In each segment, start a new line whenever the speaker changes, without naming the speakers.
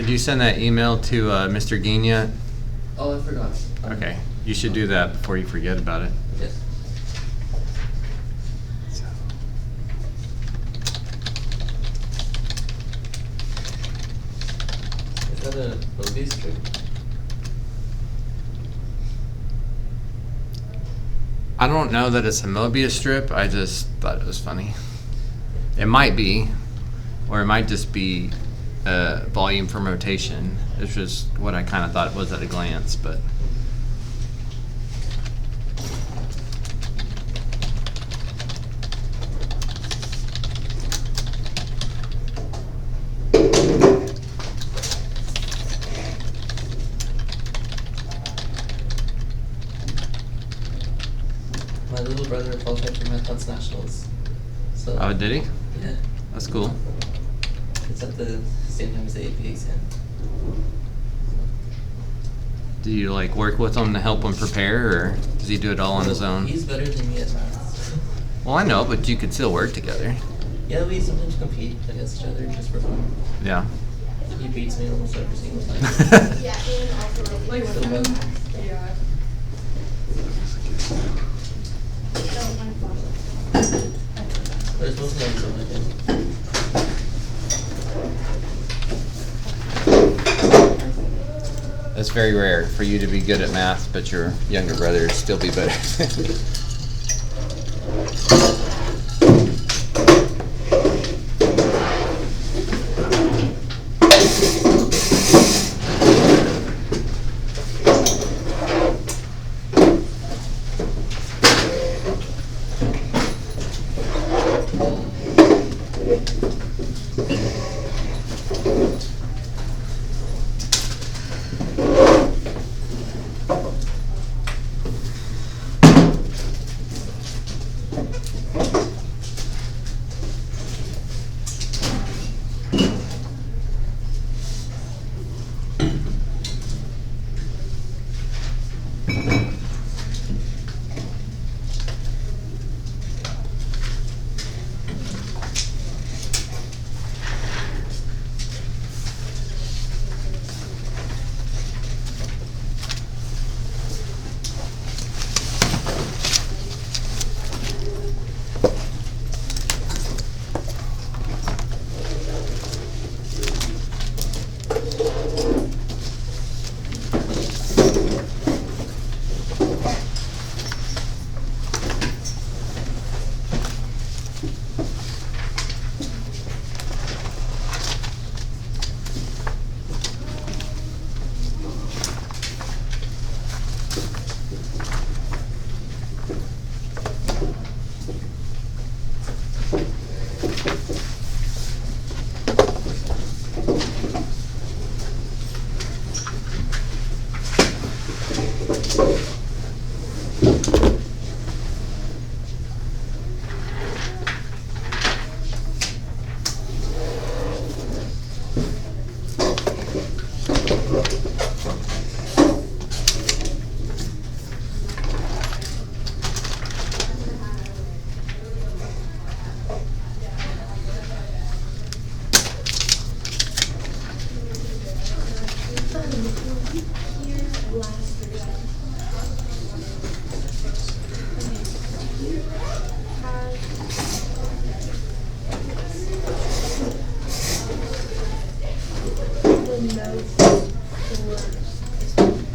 Did you send that email to Mr. Geen yet?
Oh, I forgot.
Okay, you should do that before you forget about it.
Yes. Is that a movie strip?
I don't know that it's a Mobius strip. I just thought it was funny. It might be, or it might just be volume from rotation. It's just what I kind of thought it was at a glance, but.
My little brother qualified for Marathons Nationals. So.
Oh, did he?
Yeah.
That's cool.
It's at the same time as the AP exam.
Do you like work with him to help him prepare, or does he do it all on his own?
He's better than me at math.
Well, I know, but you could still work together.
Yeah, we sometimes compete against each other just for fun.
Yeah.
He beats me almost every single time.
Yeah, and also
Like
So
with
bad.
Yeah.
There's mostly on something like that.
It's very rare for you to be good at math, but your younger brother still be better.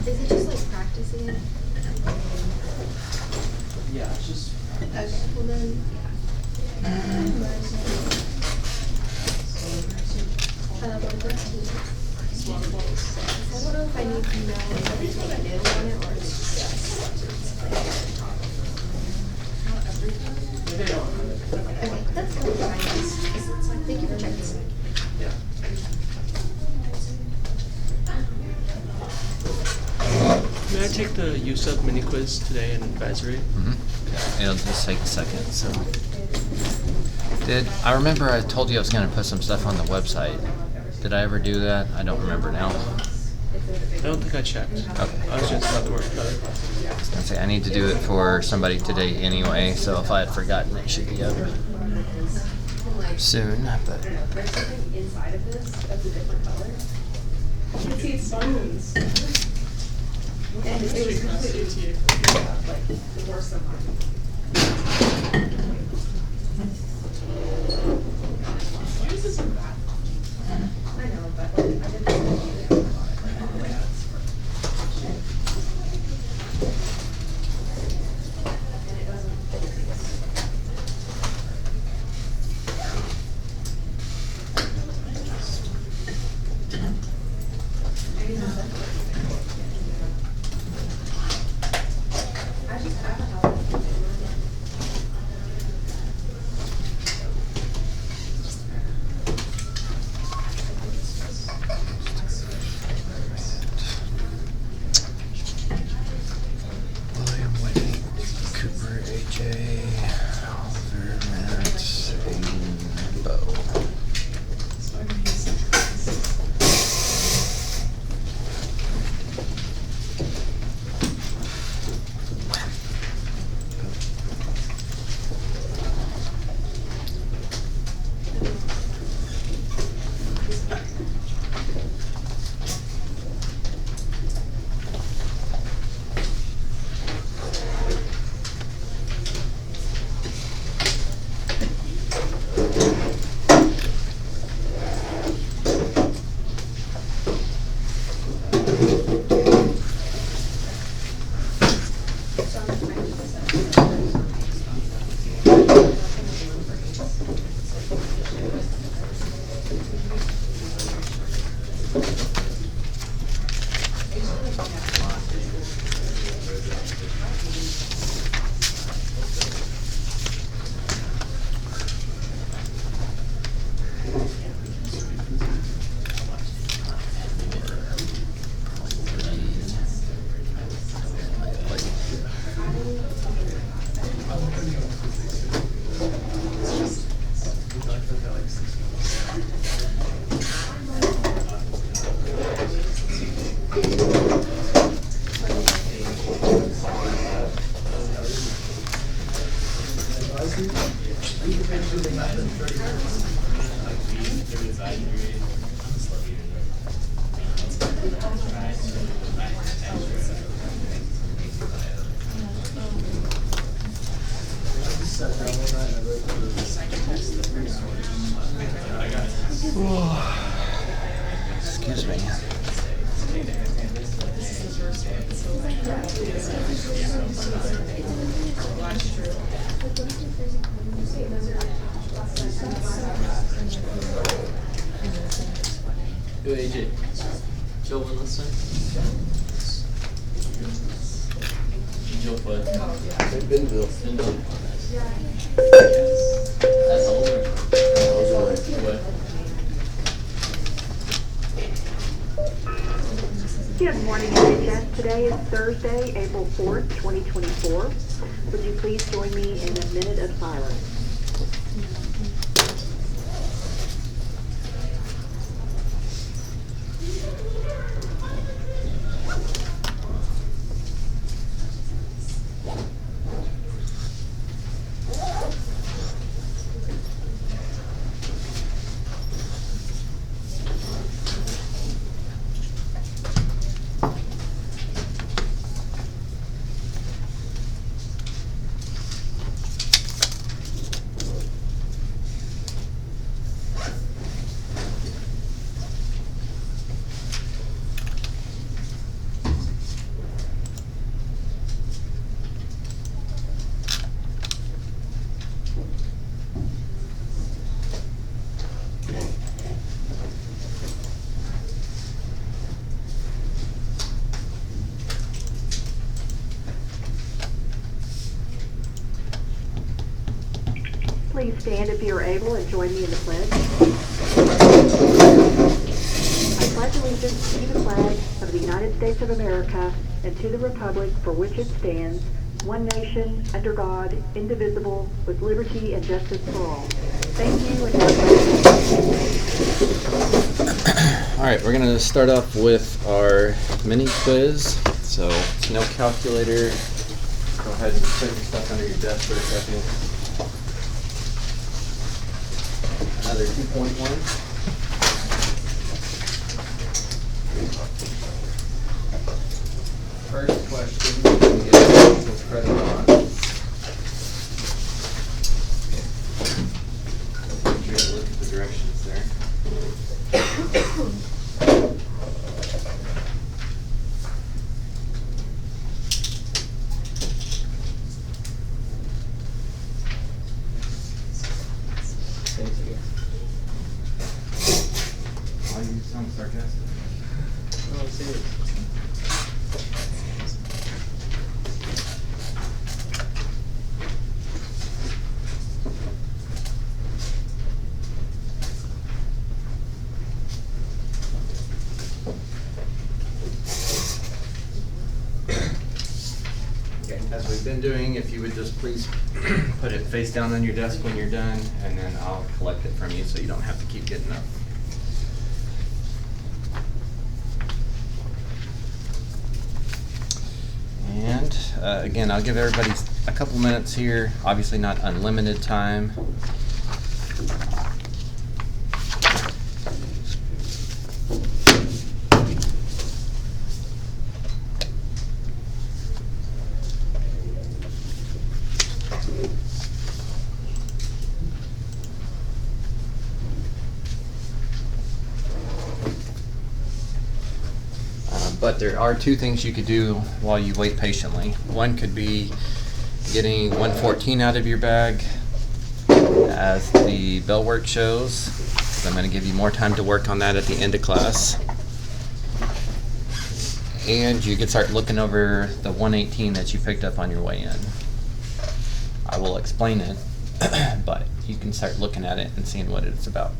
Is it just like practicing?
Yeah, it's just.
Okay, well then, yeah. I don't know if I need to know everything I did on it or it's just. Okay, that's totally fine. Thank you for checking.
Yeah.
May I take the USUB mini quiz today in advisory?
Mm-hmm. It'll just take a second. So, I remember I told you I was going to put some stuff on the website. Did I ever do that? I don't remember now.
I don't think I checked.
Okay.
I was just about to work about it.
I was gonna say I need to do it for somebody today anyway. So if I had forgotten, it should be up soon. But
There's something inside of this that's a different color. seats bones. And it was completely, like, the worst of mine. Yours isn't bad. I know, but like, I didn't think about it, like, all the way out. And it doesn't. I just have a help.
William Whitney, Cooper, AJ, Oliver, Matt, Aiden, Bo. Excuse me.
Yo, AJ. Joe win last time? Joe put.
Benville.
Benville. That's older. What?
Good morning, NHS. Today is Thursday, April 4th, 2024. Would you please join me in a minute of silence? Please stand if you are able and join me in the pledge. I pledge allegiance to the flag of the United States of America and to the republic for which it stands, one nation, under God, indivisible, with liberty and justice for all. Thank you and have a great day.
All right, we're gonna start off with our mini quiz. So, no calculator. Go ahead and put your stuff under your desk for a second. Another 2.1. first question, we're gonna get people's credit on. Try to look at the directions there.
Thank you.
Why you sound sarcastic?
Oh, serious.
Okay, as we've been doing, if you would just please put it face down on your desk when you're done, and then I'll collect it from you so you don't have to keep getting up. And again, I'll give everybody a couple minutes here, obviously not unlimited time. But there are two things you could do while you wait patiently. One could be getting 114 out of your bag as the bell work shows. So I'm going to give you more time to work on that at the end of class. And you could start looking over the 118 that you picked up on your way in. I will explain it, but you can start looking at it and seeing what it's about.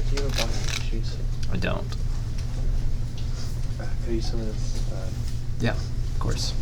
Do you have a box of tissues?
I don't.
Could I use some of this?
Yeah, of course.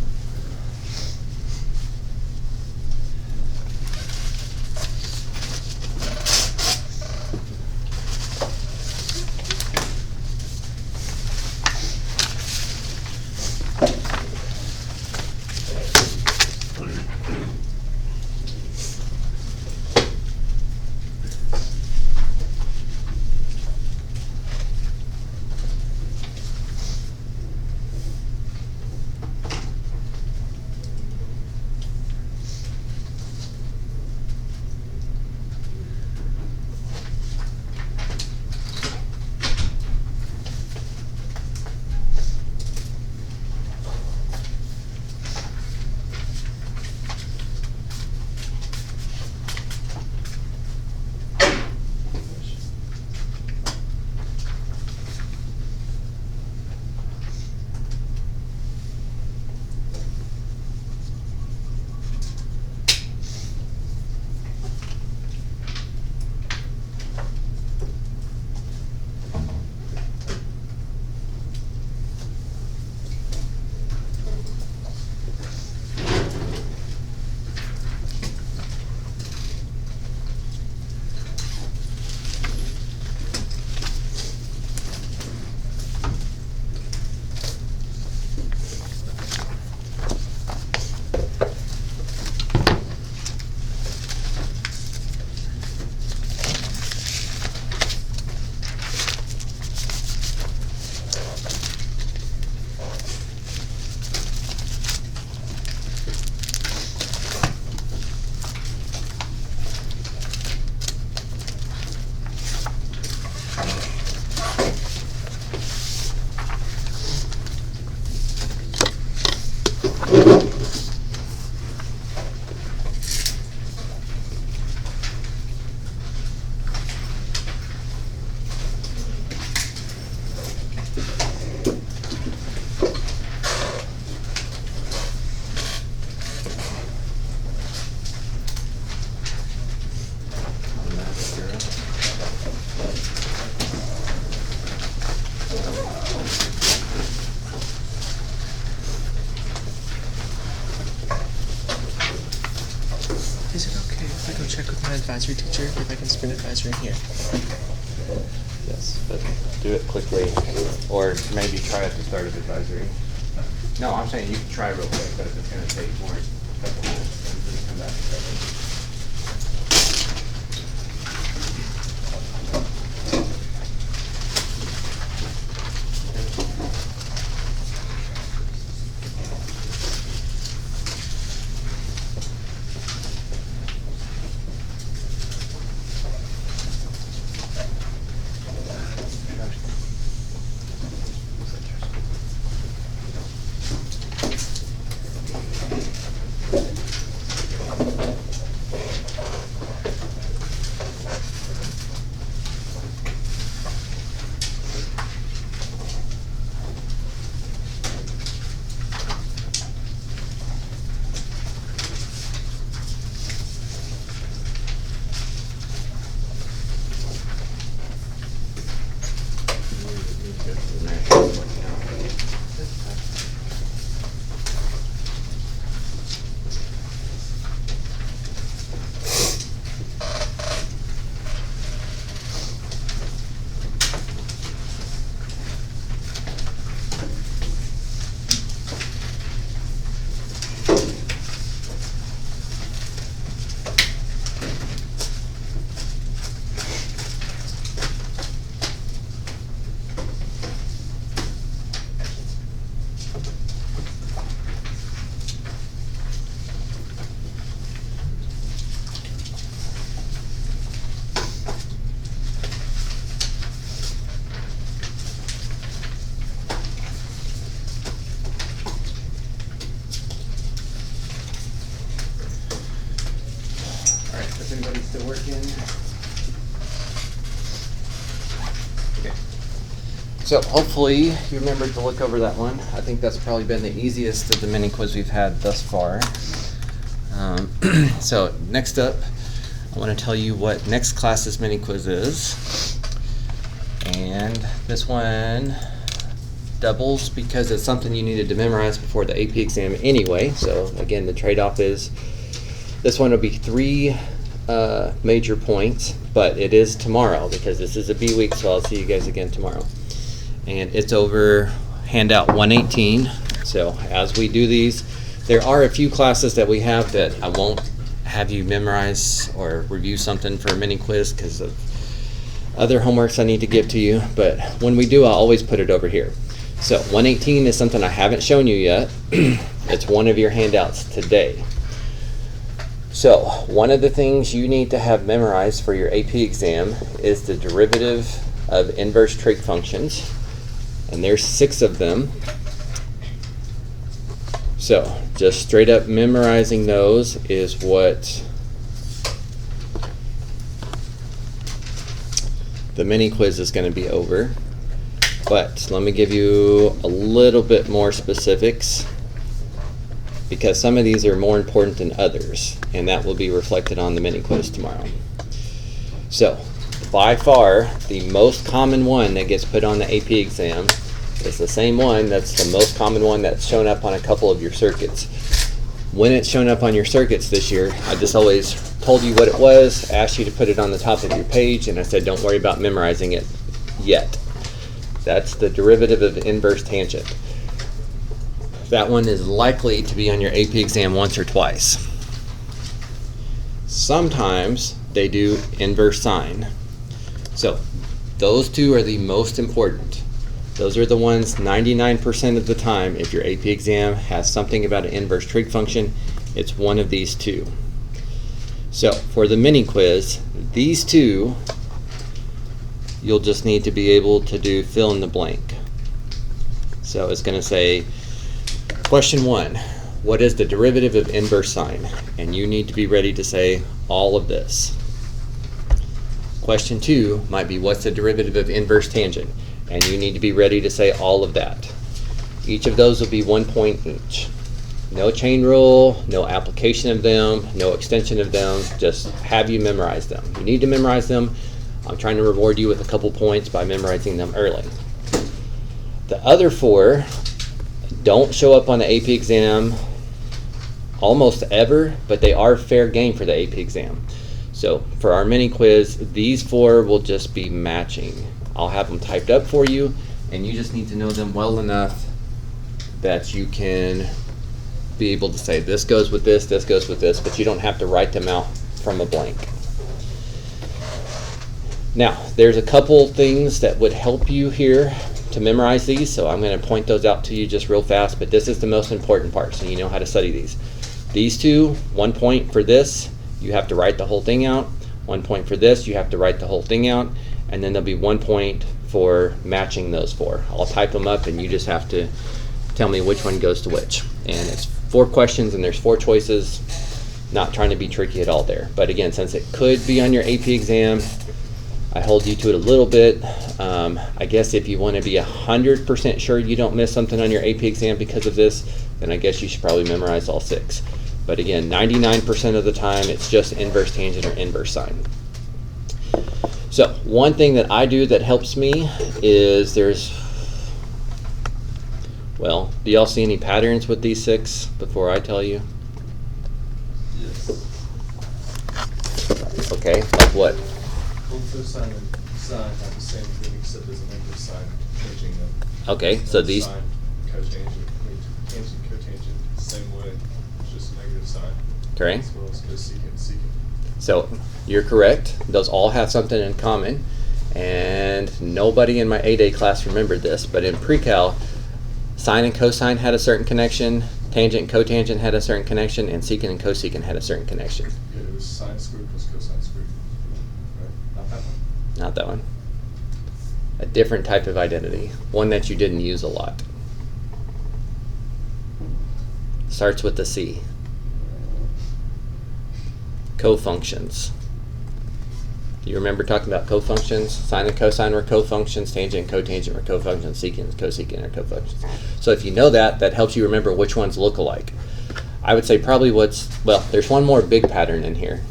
advisory teacher, if I can spin advisory in here.
Yes, but do it quickly, or maybe try at the start of advisory. No, I'm saying you can try real quick, but if it's gonna take more, a couple minutes, then please come back. Is anybody still working? Okay. So hopefully you remembered to look over that one. I think that's probably been the easiest of the mini quiz we've had thus far. So next up, I want to tell you what next class's mini quiz is. And this one doubles because it's something you needed to memorize before the AP exam anyway. So again, the trade-off is this one will be 3 major points, but it is tomorrow because this is a B week, so I'll see you guys again tomorrow. And it's over handout 118. So as we do these, there are a few classes that we have that I won't have you memorize or review something for a mini quiz because of other homeworks I need to give to you, but when we do, I'll always put it over here. So 118 is something I haven't shown you yet. It's one of your handouts today. So one of the things you need to have memorized for your AP exam is the derivative of inverse trig functions, and there's 6 of them. So just straight up memorizing those is what the mini quiz is going to be over. But let me give you a little bit more specifics, because some of these are more important than others, and that will be reflected on the mini quiz tomorrow. So, by far, the most common one that gets put on the AP exam is the same one that's the most common one that's shown up on a couple of your circuits. When it's shown up on your circuits this year, I just always told you what it was, asked you to put it on the top of your page, and I said don't worry about memorizing it yet. That's the derivative of inverse tangent. That one is likely to be on your AP exam once or twice. Sometimes they do inverse sine. So those 2 are the most important. Those are the ones 99% of the time, if your AP exam has something about an inverse trig function, it's one of these 2. So for the mini quiz, these 2, you'll just need to be able to do fill in the blank. So it's going to say, question 1, what is the derivative of inverse sine? And you need to be ready to say all of this. Question 2 might be, what's the derivative of inverse tangent? And you need to be ready to say all of that. Each of those will be 1 point each. No chain rule, no application of them, no extension of them, just have you memorize them. You need to memorize them. I'm trying to reward you with a couple points by memorizing them early. The other 4 don't show up on the AP exam almost ever, but they are fair game for the AP exam. So for our mini quiz, these 4 will just be matching. I'll have them typed up for you, and you just need to know them well enough that you can be able to say this goes with this goes with this, but you don't have to write them out from a blank. Now, there's a couple things that would help you here to memorize these, so I'm going to point those out to you just real fast, but this is the most important part, so you know how to study these. These 2, 1 point for this, you have to write the whole thing out. 1 point for this, you have to write the whole thing out, and then there'll be 1 point for matching those 4. I'll type them up, and you just have to tell me which one goes to which. And it's 4 questions, and there's 4 choices. Not trying to be tricky at all there. But again, since it could be on your AP exam, I hold you to it a little bit. I guess if you want to be 100% sure you don't miss something on your AP exam because of this, then I guess you should probably memorize all 6. But again, 99% of the time, it's just inverse tangent or inverse sine. So one thing that I do that helps me is well, do y'all see any patterns with these 6 before I tell you?
Yes.
Okay, like what?
Both cosine and sine have the same thing except there's an inverse sign changing them.
Okay, so these,
Sine, cotangent, tangent, cotangent, same way, it's just a negative sign.
okay.
As well as cosecant, secant.
So you're correct. Those all have something in common. And nobody in my 8A class remembered this, but in pre-cal, sine and cosine had a certain connection, tangent and cotangent had a certain connection, and secant and cosecant had a certain connection.
Yeah, it was sine squared plus cosine squared. Right? Not that one.
Not that one. A different type of identity. One that you didn't use a lot. Starts with the C. Cofunctions. Do you remember talking about cofunctions? Sine and cosine were cofunctions, tangent and cotangent were cofunctions, secant and cosecant are cofunctions. So if you know that, that helps you remember which ones look alike. I would say probably there's one more big pattern in here.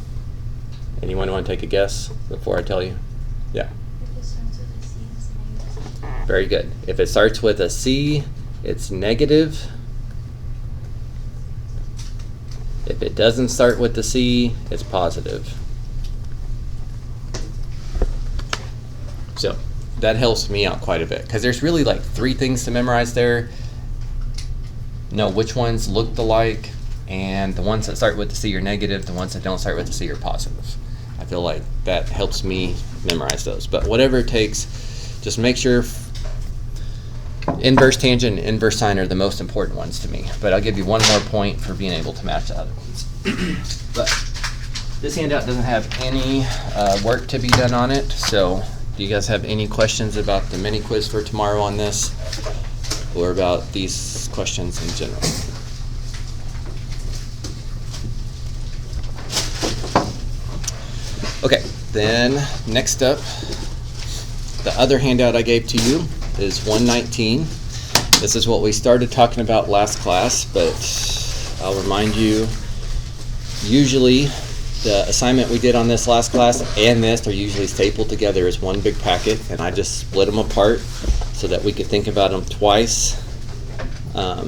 Anyone want to take a guess before I tell you? Yeah.
If it starts with a C, it's negative.
Very good. If it starts with a C, it's negative. If it doesn't start with the C, it's positive. So that helps me out quite a bit because there's really like 3 things to memorize there. Know which ones look alike, and the ones that start with the C are negative, the ones that don't start with the C are positive. I feel like that helps me memorize those. But whatever it takes, just make sure inverse tangent and inverse sine are the most important ones to me. But I'll give you 1 more point for being able to match the other ones. But this handout doesn't have any work to be done on it, so do you guys have any questions about the mini quiz for tomorrow on this, or about these questions in general? Okay, then next up, the other handout I gave to you is 119. This is what we started talking about last class, but I'll remind you, usually the assignment we did on this last class and this are usually stapled together as one big packet, and I just split them apart so that we could think about them twice. A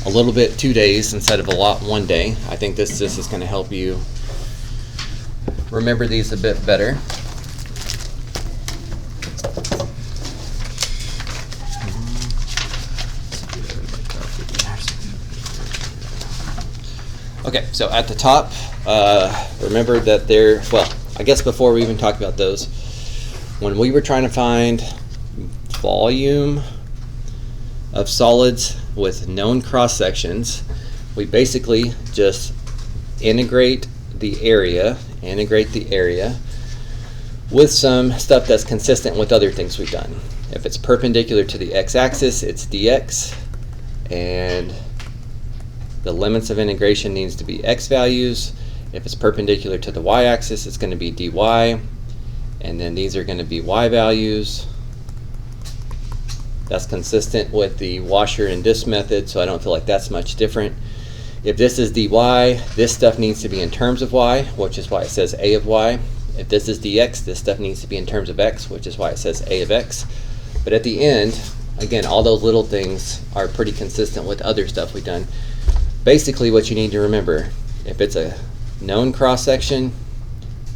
little bit 2 days instead of a lot 1 day. I think this is going to help you remember these a bit better. Okay, so at the top, remember that I guess before we even talk about those, when we were trying to find volume of solids with known cross sections, we basically just integrate the area with some stuff that's consistent with other things we've done. If it's perpendicular to the x-axis, it's dx, and the limits of integration needs to be x values. If it's perpendicular to the y-axis, it's going to be dy, and then these are going to be y values. That's consistent with the washer and disk method, so I don't feel like that's much different. If this is dy, this stuff needs to be in terms of y, which is why it says a of y. If this is dx, this stuff needs to be in terms of x, which is why it says a of x. But at the end, again, all those little things are pretty consistent with other stuff we've done. Basically, what you need to remember, if it's a known cross-section,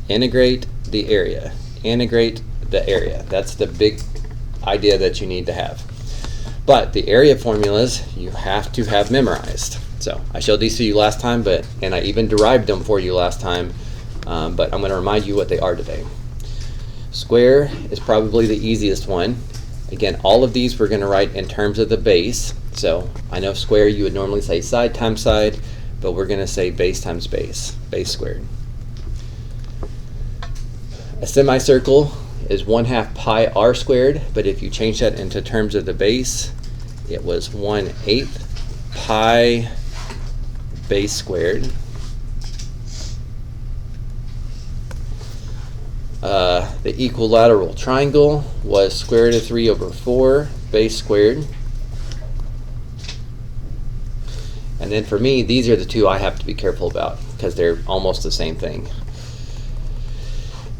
integrate the area. Integrate the area. That's the big idea that you need to have. But the area formulas you have to have memorized. So I showed these to you last time, and I even derived them for you last time, but I'm going to remind you what they are today. Square is probably the easiest one. Again, all of these we're going to write in terms of the base. So I know square you would normally say side times side, but we're going to say base times base, base squared. A semicircle is 1/2 pi r squared, but if you change that into terms of the base, it was 1/8 pi base squared. The equilateral triangle was square root of 3/4 base squared. And then for me, these are the two I have to be careful about because they're almost the same thing.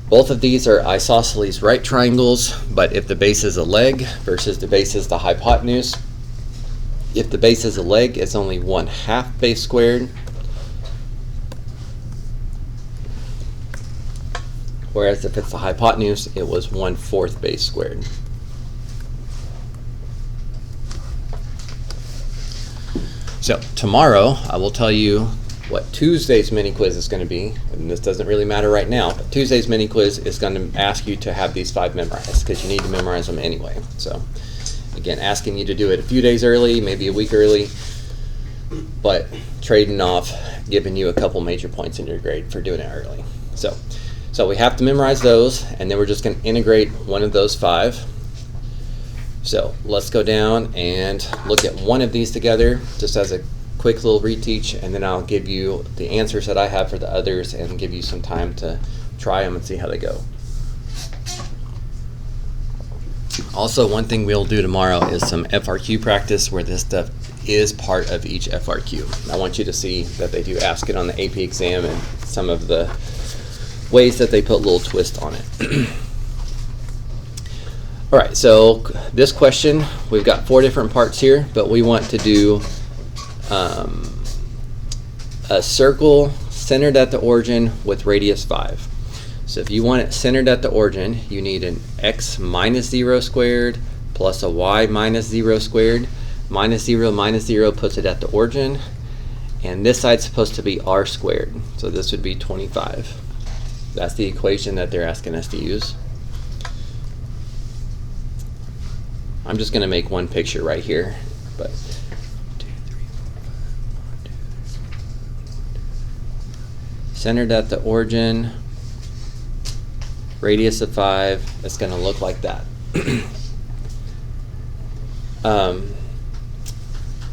Both of these are isosceles right triangles, but if the base is a leg versus the base is the hypotenuse, if the base is a leg, it's only 1/2 base squared. Whereas if it's the hypotenuse, it was 1/4 base squared. So tomorrow, I will tell you what Tuesday's mini quiz is going to be, and this doesn't really matter right now, but Tuesday's mini quiz is going to ask you to have these 5 memorized because you need to memorize them anyway. So again, asking you to do it a few days early, maybe a week early, but trading off giving you a couple major points in your grade for doing it early. So we have to memorize those, and then we're just going to integrate one of those 5. So let's go down and look at one of these together just as a quick little reteach, and then I'll give you the answers that I have for the others and give you some time to try them and see how they go. Also, one thing we'll do tomorrow is some FRQ practice where this stuff is part of each FRQ. I want you to see that they do ask it on the AP exam and some of the ways that they put a little twist on it. All right, so this question, we've got 4 different parts here, but we want to do a circle centered at the origin with radius 5. So if you want it centered at the origin, you need an x minus 0 squared plus a y minus 0 squared. Minus 0 puts it at the origin, and this side's supposed to be r squared. So this would be 25. That's the equation that they're asking us to use. I'm just going to make one picture right here, but 2, 3, 4, 5, 1, 2, 3, 4, 5. Centered at the origin, radius of 5. It's going to look like that.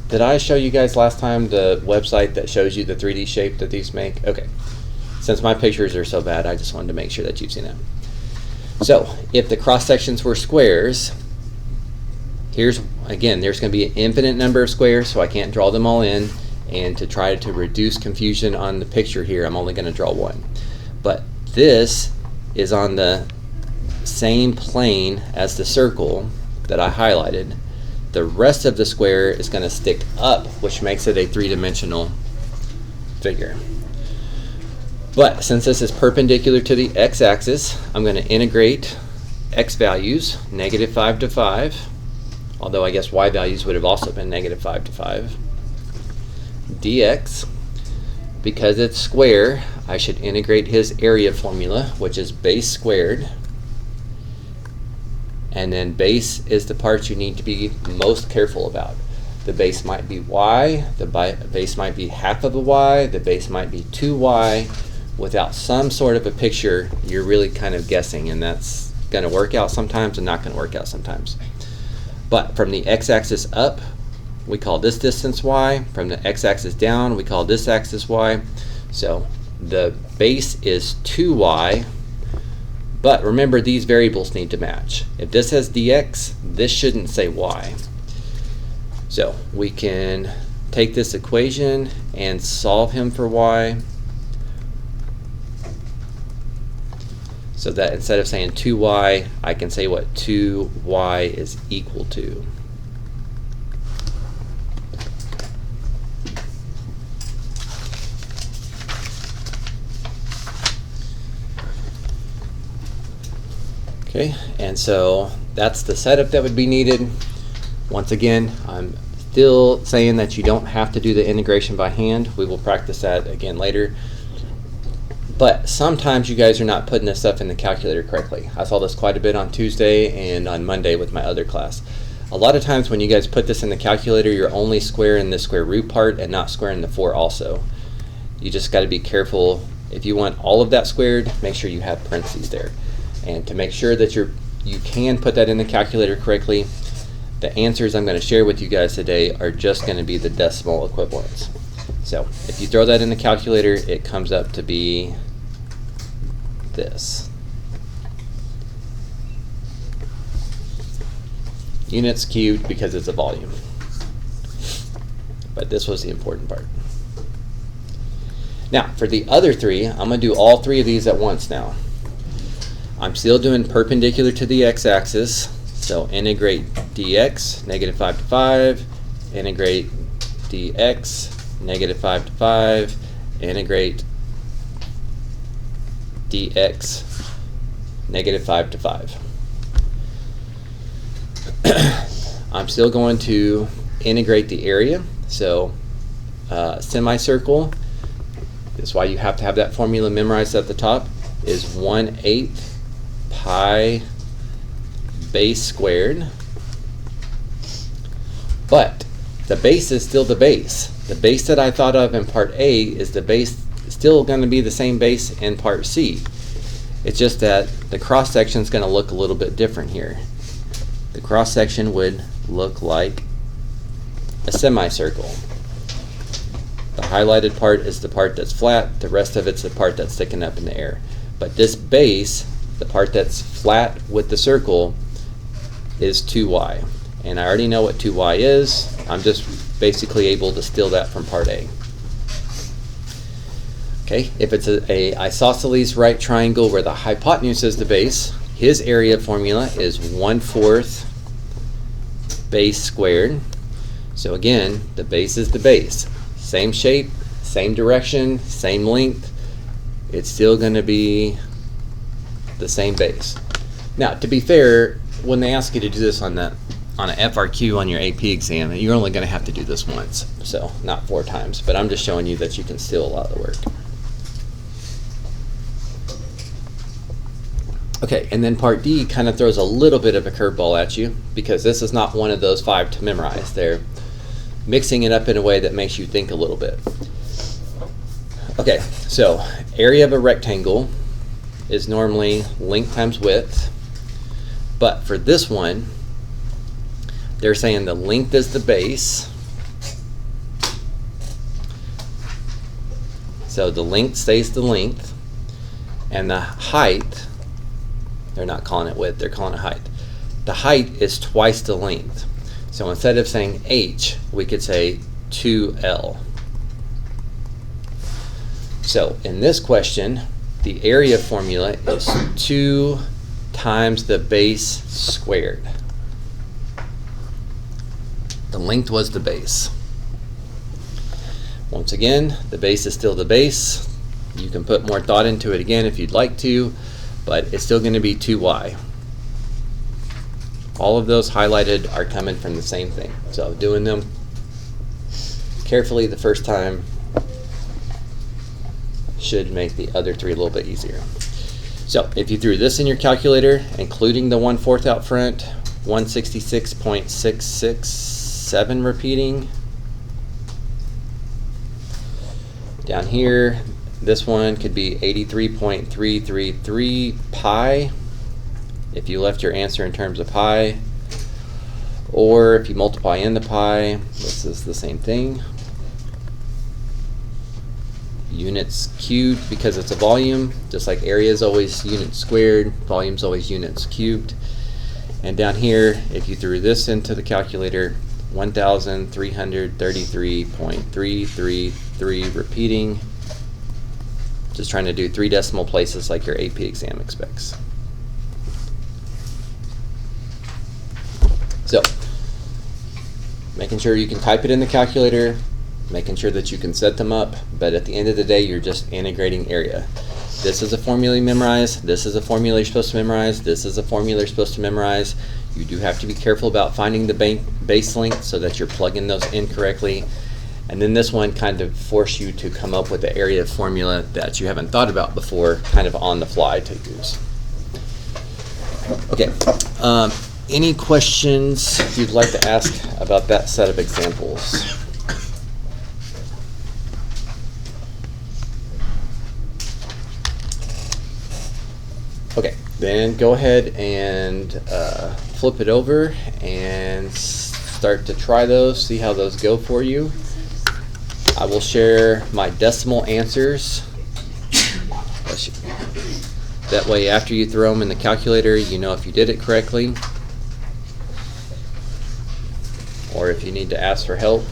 Did I show you guys last time the website that shows you the 3D shape that these make? Okay. Since my pictures are so bad, I just wanted to make sure that you've seen it. So, if the cross sections were squares, here's, again, there's going to be an infinite number of squares, so I can't draw them all in. And to try to reduce confusion on the picture here, I'm only going to draw one. But this is on the same plane as the circle that I highlighted. The rest of the square is going to stick up, which makes it a 3-dimensional figure. But since this is perpendicular to the x-axis, I'm going to integrate x values, -5 to 5, although I guess y values would have also been -5 to 5, dx. Because it's square, I should integrate his area formula, which is base squared. And then base is the part you need to be most careful about. The base might be y, the base might be half of a y, the base might be 2y. Without some sort of a picture, you're really kind of guessing, and that's going to work out sometimes and not going to work out sometimes. But from the x-axis up, we call this distance y. From the x-axis down, we call this axis y. So the base is 2y. But remember, these variables need to match. If this has dx, this shouldn't say y. So we can take this equation and solve him for y. So that instead of saying 2y, I can say what 2y is equal to. Okay, and so that's the setup that would be needed. Once again, I'm still saying that you don't have to do the integration by hand. We will practice that again later. But sometimes you guys are not putting this stuff in the calculator correctly. I saw this quite a bit on Tuesday and on Monday with my other class. A lot of times when you guys put this in the calculator, you're only squaring the square root part and not squaring the 4 also. You just got to be careful. If you want all of that squared, make sure you have parentheses there. And to make sure that you can put that in the calculator correctly, the answers I'm going to share with you guys today are just going to be the decimal equivalents. So if you throw that in the calculator, it comes up to be this. Units cubed because it's a volume. But this was the important part. Now, for the other 3, I'm going to do all 3 of these at once now. I'm still doing perpendicular to the x-axis, so integrate dx, negative 5 to 5, integrate dx, negative 5 to 5, integrate dx, negative 5 to 5. I'm still going to integrate the area, so semicircle, that's why you have to have that formula memorized at the top, is 1/8 pi base squared. But the base is still the base. The base that I thought of in part A is the base still going to be the same base in part C. It's just that the cross section is going to look a little bit different here. The cross section would look like a semicircle. The highlighted part is the part that's flat, the rest of it's the part that's sticking up in the air. But this base, the part that's flat with the circle, is 2y. And I already know what 2y is. I'm just basically able to steal that from part A. Okay, if it's a isosceles right triangle where the hypotenuse is the base, his area formula is 1/4 base squared. So again, the base is the base. Same shape, same direction, same length. It's still going to be the same base. Now, to be fair, when they ask you to do this on an FRQ on your AP exam, you're only going to have to do this once, so not 4 times. But I'm just showing you that you can steal a lot of the work. Okay, and then part D kind of throws a little bit of a curveball at you because this is not one of those 5 to memorize. They're mixing it up in a way that makes you think a little bit. Okay, so area of a rectangle is normally length times width, but for this one, they're saying the length is the base. So the length stays the length, and the height, they're not calling it width, they're calling it height. The height is twice the length. So instead of saying h, we could say 2l. So in this question, the area formula is 2 times the base squared. The length was the base. Once again, the base is still the base. You can put more thought into it again if you'd like to, but it's still going to be 2y. All of those highlighted are coming from the same thing. So doing them carefully the first time should make the other 3 a little bit easier. So if you threw this in your calculator, including the 1/4 out front, 166.667 repeating. Down here, this one could be 83.333 pi if you left your answer in terms of pi, or if you multiply in the pi, this is the same thing. Units cubed because it's a volume, just like area is always units squared, volume is always units cubed. And down here, if you threw this into the calculator, 1,333.333 repeating, just trying to do 3 decimal places like your AP exam expects. So, making sure you can type it in the calculator, making sure that you can set them up, but at the end of the day, you're just integrating area. this is a formula you memorize, this is a formula you're supposed to memorize, this is a formula you're supposed to memorize. You do have to be careful about finding the base length so that you're plugging those in correctly. And then this one kind of force you to come up with the area of formula that you haven't thought about before, kind of on the fly to use. Okay, any questions you'd like to ask about that set of examples? Okay, then go ahead and flip it over and start to try those, see how those go for you. I will share my decimal answers. That way, after you throw them in the calculator, you know if you did it correctly or if you need to ask for help.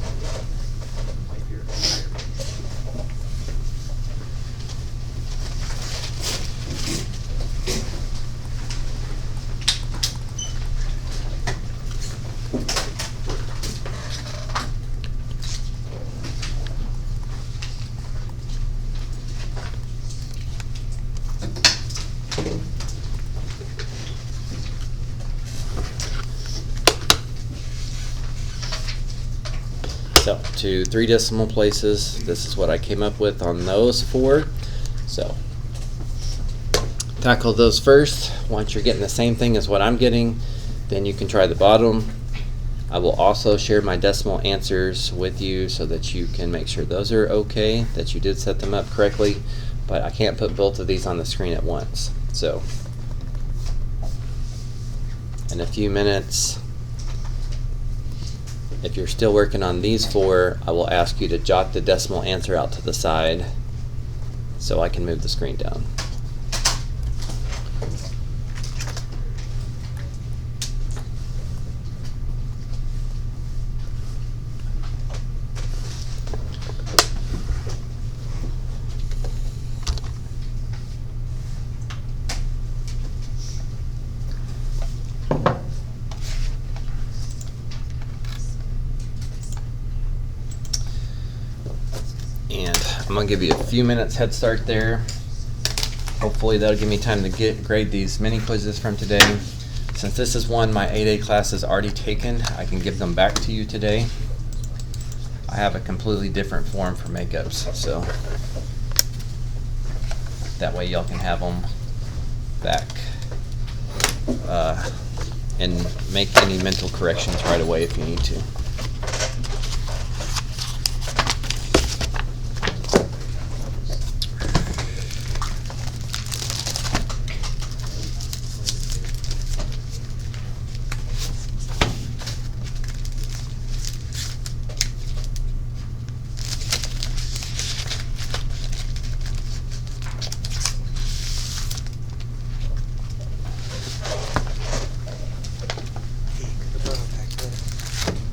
So, to 3 decimal places, this is what I came up with on those 4. So, tackle those first. Once you're getting the same thing as what I'm getting, then you can try the bottom. I will also share my decimal answers with you so that you can make sure those are okay, that you did set them up correctly, but I can't put both of these on the screen at once. So, in a few minutes, if you're still working on these 4, I will ask you to jot the decimal answer out to the side so I can move the screen down. And I'm going to give you a few minutes head start there. Hopefully that'll give me time to grade these mini quizzes from today. Since this is one my 8A class has already taken, I can give them back to you today. I have a completely different form for makeups, so that way y'all can have them back and make any mental corrections right away if you need to.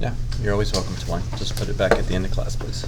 Yeah, you're always welcome to one. Just put it back at the end of class, please.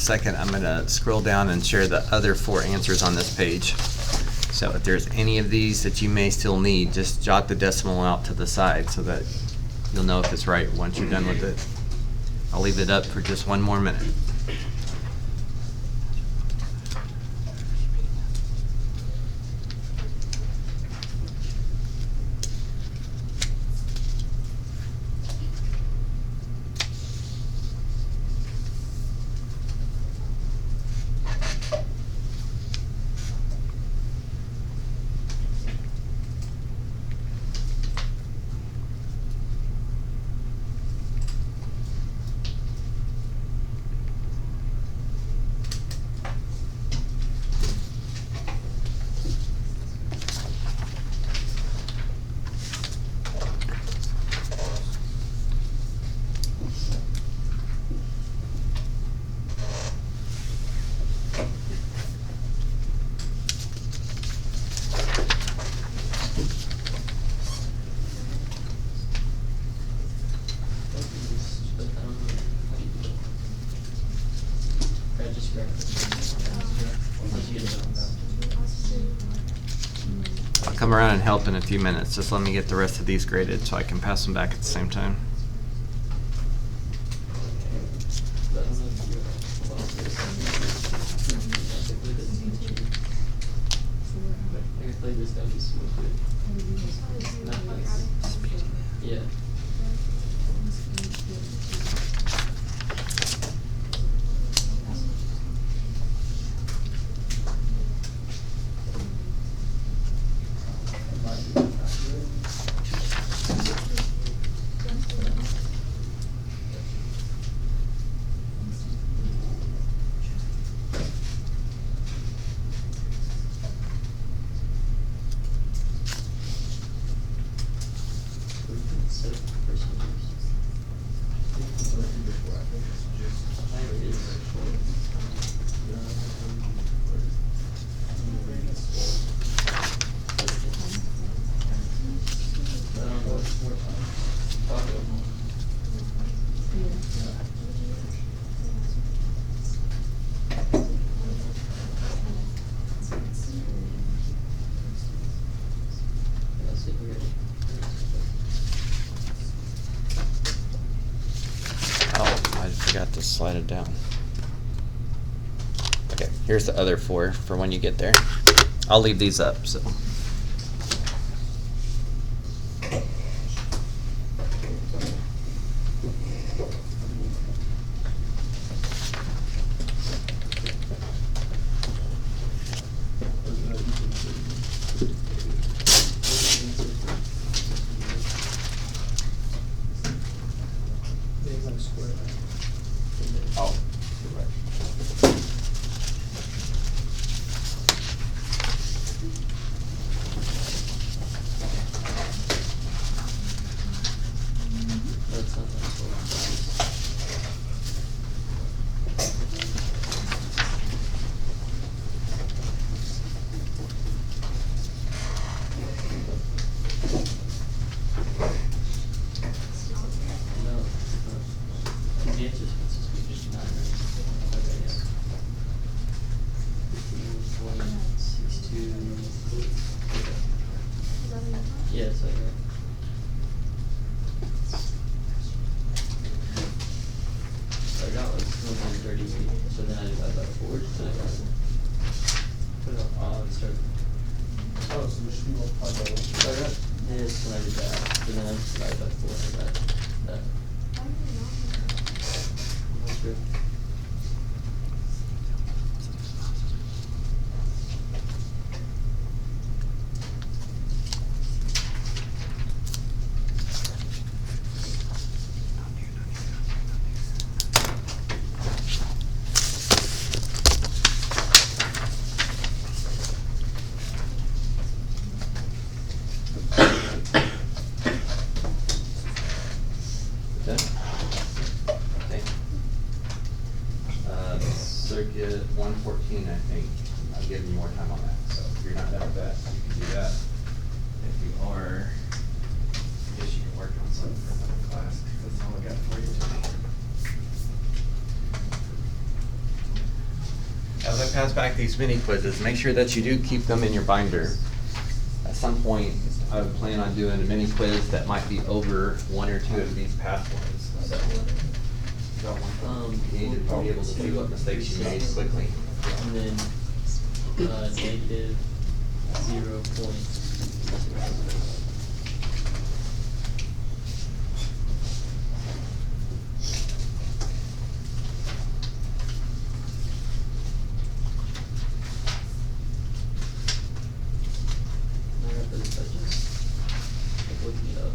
second, I'm gonna scroll down and share the other 4 answers on this page. So if there's any of these that you may still need, just jot the decimal out to the side so that you'll know if it's right once you're done with it. I'll leave it up for just 1 more minute. I'll come around and help in a few minutes. Just let me get the rest of these graded so I can pass them back at the same time.
Yeah.
Oh, I forgot to slide it down. Okay, here's the other 4 for when you get there. I'll leave these up, so. Oh, you're right.
That's not that cool. No, the answer's supposed to be 59, right? Okay, yeah. 15.62. Yeah, it's like that. So I got like 238, so then I divided by 4, so I got put it on start.
Oh, so we should be multiplied by 1.
So I got this when I did that, so then I divided by 4 and I got that. That's good.
Okay. Okay. Circuit 114, I think. I'll give you more time on that. So if you're not done with that, you can do that. If you are, I guess you can work on something for another class. That's all I got for you today. as I pass back these mini quizzes, make sure that you do keep them in your binder. At some point, I would plan on doing a mini quiz that might be over one or two of these past ones, so. You need to be able to see what mistakes you made quickly.
And then, negative 0.0. I got those touches. Like looking it up.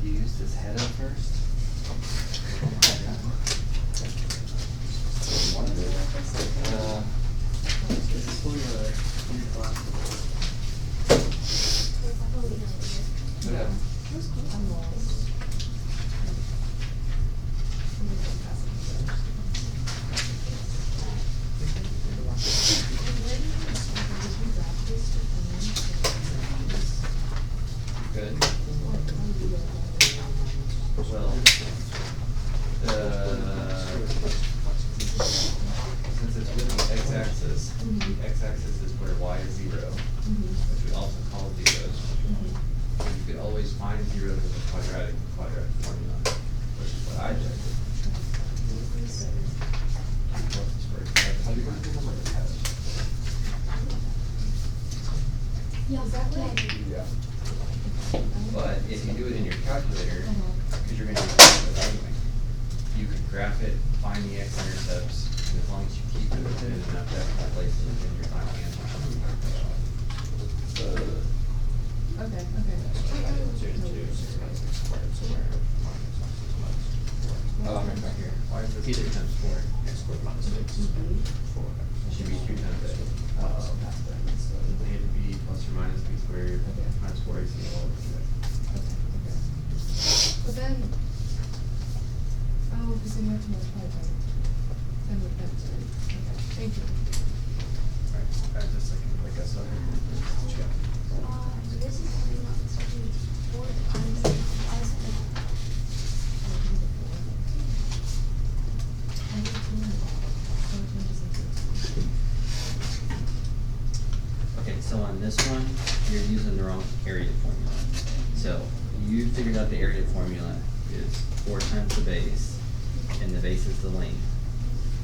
You use this head up first?
This is for these classes.
Whatever. Good. Well, since it's with the x-axis, the x-axis is where y is 0, which we also call zeros. You could always find zeros with a quadratic formula, which is what I did.
Yeah.
But if you do it in your calculator, because you're going to use it anyway, you could graph it, find the x-intercepts, and as long as you keep it within enough decimal places, then your final answer.
Okay.
Oh, I'm right here. Why is this 2 times 4?
X squared minus six.
It should be 2 times a. A to b plus or minus b squared times 4ac.
But then, because then you have to multiply by, then with that, okay, thank you.
Right, add this second, I guess, okay. Check.
This is probably not expecting 4 times, I was like,
Okay, so on this one, you're using the wrong area formula. So you figured out the area formula is 4 times the base, and the base is the length.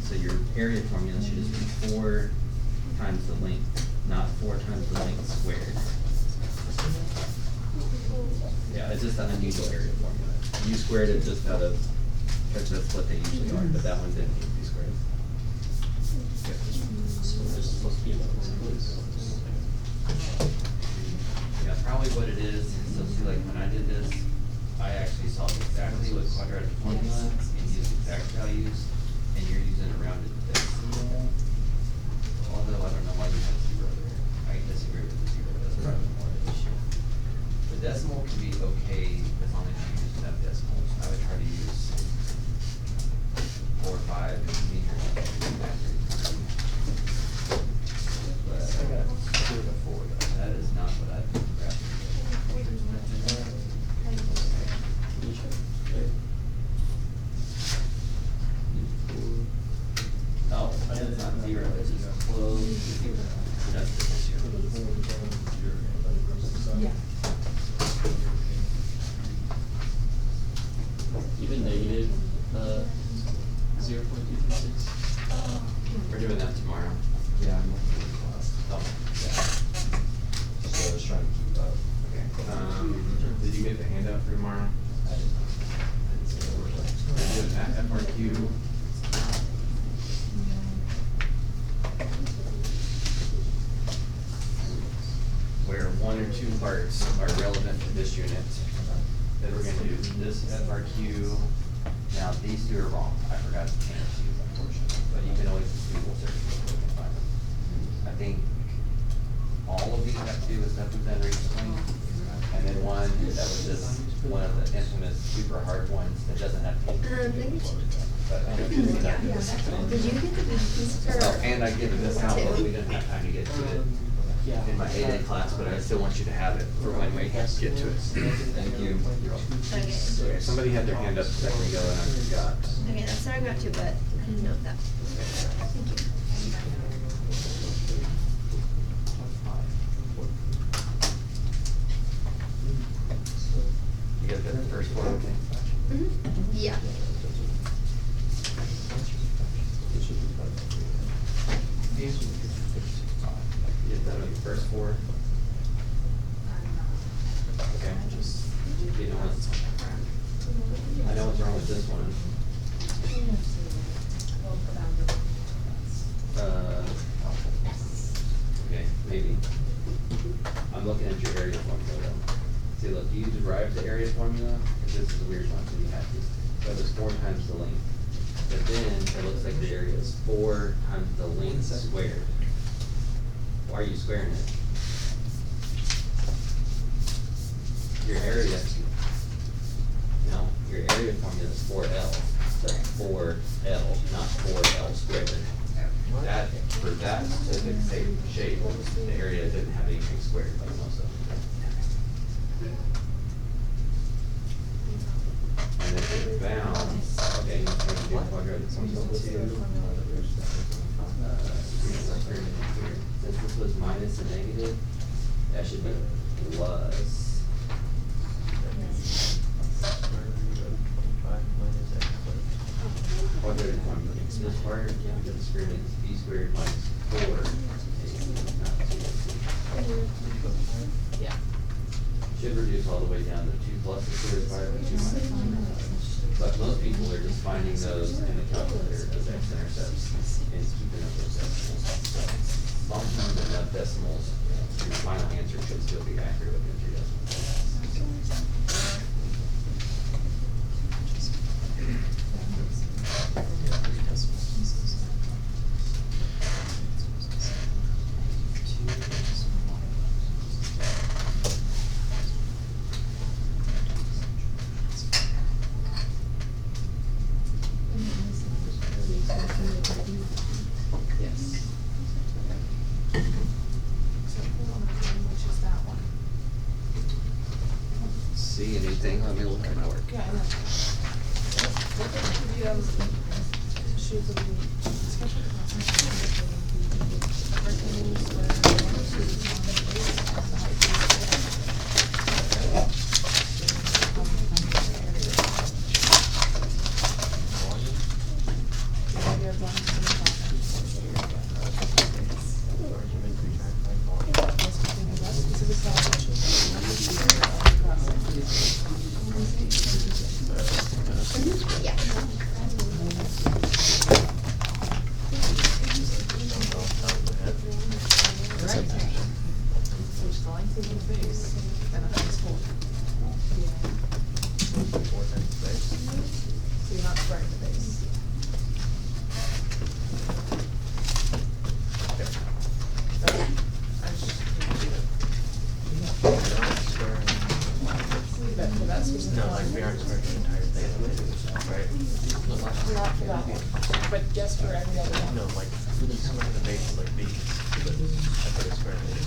So your area formula should just be 4 times the length, not 4 times the length squared. Yeah, it's just an unusual area formula. You squared it just out of, because that's what they usually are, but that one didn't need to be squared.
So this is supposed to be about this.
Yeah, probably what it is, so see, like, when I did this, I actually solved exactly with quadratic formula and used exact values, and you're using a rounded decimal. Although I don't know why you have 0 there. I disagree with the 0, that's probably more of an issue. The decimal can be okay as long as you use enough decimals. I would try to use 4 or 5 if you need your But
I got 2 to 4 though.
that is not what I grabbed. Oh, it's not 0, it's just close to 0. That's the issue.
Yeah.
Even negative, 0.236.
We're doing that tomorrow.
Yeah, I'm looking at the class.
Oh, yeah.
So I was trying to keep up.
Okay. up for tomorrow? We're doing that FRQ. Where one or two parts are relevant to this unit. Then we're gonna do this FRQ. Now, these two are wrong. I forgot to change these, unfortunately, but you can always just Google search real quick and find them. I think all of these have to do with stuff we've done recently. And then one that was just one of the infamous super hard ones that doesn't have to.
Maybe
But I know you did that.
Did you get the piece or?
Oh, and I give it this out, but we didn't have time to get to it in my 8A class, but I still want you to have it for when we get to it. Thank you. You're welcome.
Okay.
Okay, somebody had their hand up a second ago and I forgot.
Okay, that's what I got to, but I didn't know that. Thank you.
You guys got the first one, okay?
Yeah.
You get that on your first four? Okay. You know what? I know what's wrong with this one. Okay, maybe. I'm looking at your area formula though. See, look, you derive the area formula, because this is a weird one, so you have to. So it's 4 times the length. But then it looks like the area is 4 times the length squared. Why are you squaring it? Your area, no, your area formula is 4L. So 4L, not 4L squared. That, for that specific shape, the area didn't have anything squared like most of them. And then for the bounds, okay, you're going to do quadratic function 2. Since this was minus and negative, that should be plus. Quadratic formula. This part, because the square root is b squared minus 4. Not 2.
Yeah.
Should reduce all the way down to 2 plus the square root of 2 minus 2. But most people are just finding those in the calculator as x-intercepts and keeping up those decimals. So, as long as you have enough decimals, your final answer should still be accurate within 3 decimals.
Yes. Which is that one?
See anything? Let me look at my work.
Yeah, I know. What did you, shoes of the special So you're not squaring the base. Okay. I just didn't do that. That's just.
No, like we aren't squaring the entire thing, right?
Not for that one, but just for every other one.
No, like, when you come out of the base, like these, I put a square in it.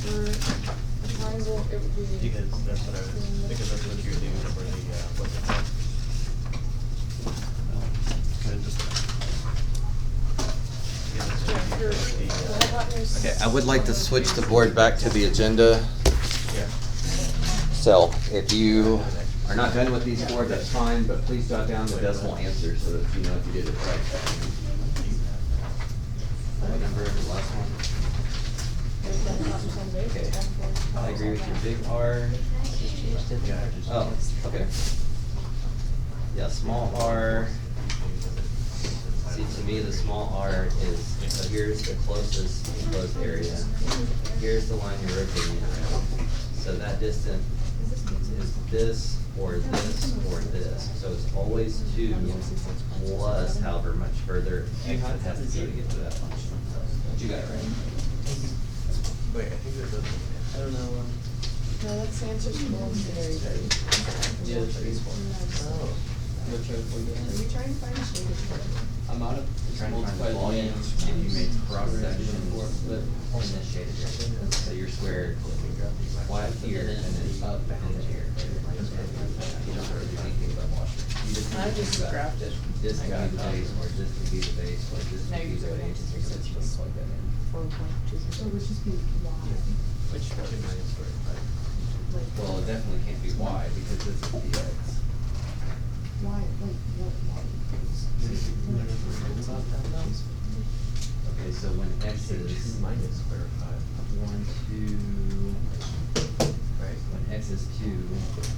For a triangle, it would be.
Because that's what I was, because that's what you're doing for the, what's it called?
Yeah, for-
Okay, I would like to switch the board back to the agenda.
Yeah.
So if you are not done with these four, that's fine, but please jot down the decimal answer so that you know if you did it right. What number is the last one?
here's your big R. Oh, okay. Yeah, small r. See, to me, the small r is, so here's the closest enclosed area. Here's the line you're rotating around. So that distance is this, or this, or this. So it's always 2 plus however much further x it has to go to get to that function. You got it right.
Wait, I think that doesn't.
I don't know.
No, that's the answer to the very
Yeah, that's pretty small.
Oh.
Are you trying to find a shaded part?
I'm out of trying to find the volume if you make cross section, but in this shaded area. So you're squared flat here and then up and here. You don't really do anything about washing. You just
I just
think about
grabbed it.
This can be the base, or this can be the base, or this
Now
can be
you
the
do it.
base. You can just plug that in.
4.2. So it would just be y.
Which one am I squared?
Well, it definitely can't be y because this is the x.
Why? Like what?
Okay, so when x is
2 minus square root of 5.
1, 2, right, when x is 2,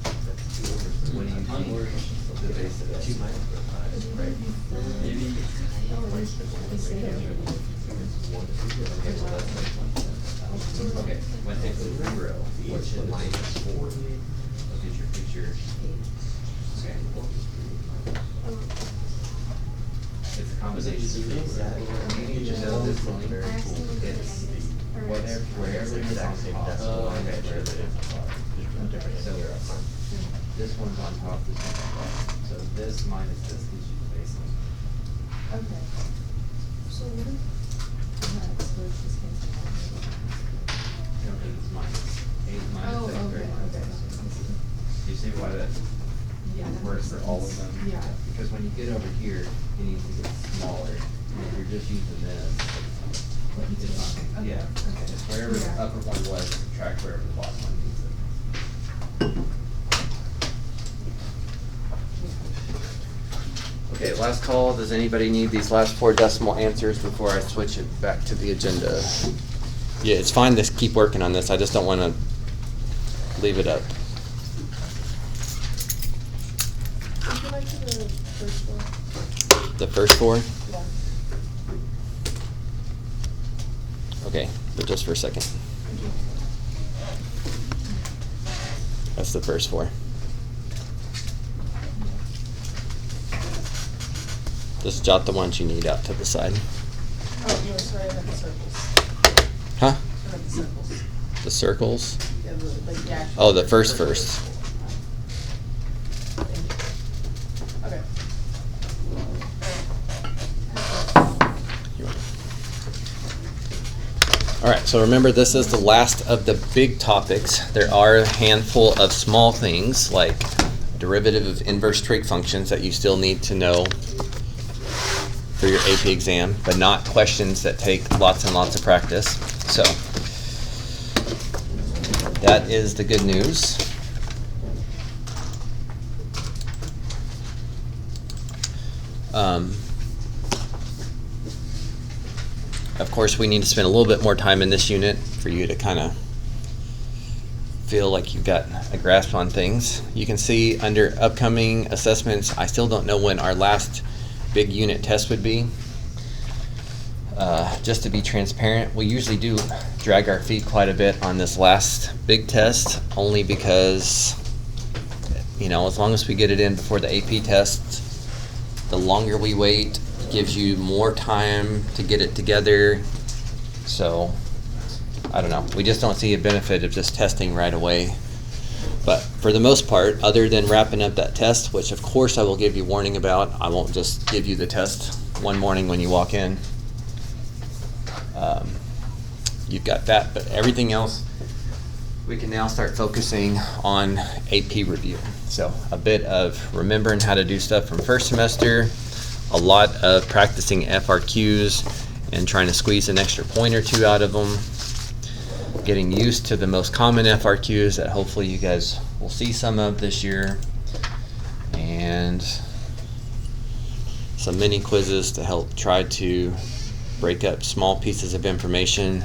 That's 2 over 3.
what do you think the base of x?
2 minus square root of 5, right? Maybe.
Okay, well, that's like 1. Okay, when x is 0, what should minus 4 be? Look at your picture. Okay. It's a combination. You need to know this line. It's whatever, wherever it is on top.
Okay.
So this one's on top, this one's on bottom. So this minus this gives you the baseline.
Okay. So what if x was just
You know, 8 is minus. 8 minus
Oh,
x,
okay,
right?
okay.
Do you see why that
Yeah. that
works
makes
for all of
sense.
them?
Yeah.
Because when you get over here, it needs to get smaller. And if you're just using this, it's not, yeah.
Okay.
Just wherever the
Yeah.
upper one was, subtract wherever the bottom one needs it. Okay, last call. Does anybody need these last 4 decimal answers before I switch it back to the agenda? Yeah, it's fine to keep working on this. I just don't want to leave it up.
Would you like to the first one?
The first 4?
Yeah.
Okay, but just for a second. That's the first 4. Just jot the ones you need out to the side.
Oh, no, sorry, I meant the circles.
Huh?
I meant the circles.
The circles?
Yeah, like the actual.
Oh, the first.
Okay.
All right, so remember this is the last of the big topics. There are a handful of small things like derivative of inverse trig functions that you still need to know for your AP exam, but not questions that take lots and lots of practice. So that is the good news. Of course, we need to spend a little bit more time in this unit for you to kind of feel like you've got a grasp on things. You can see under upcoming assessments, I still don't know when our last big unit test would be. Just to be transparent, we usually do drag our feet quite a bit on this last big test, only because, you know, as long as we get it in before the AP test, the longer we wait gives you more time to get it together. So, I don't know. We just don't see a benefit of just testing right away. But for the most part, other than wrapping up that test, which of course I will give you warning about, I won't just give you the test one morning when you walk in. You've got that, but everything else, we can now start focusing on AP review. So a bit of remembering how to do stuff from first semester, a lot of practicing FRQs and trying to squeeze an extra point or 2 out of them, getting used to the most common FRQs that hopefully you guys will see some of this year, and some mini quizzes to help try to break up small pieces of information,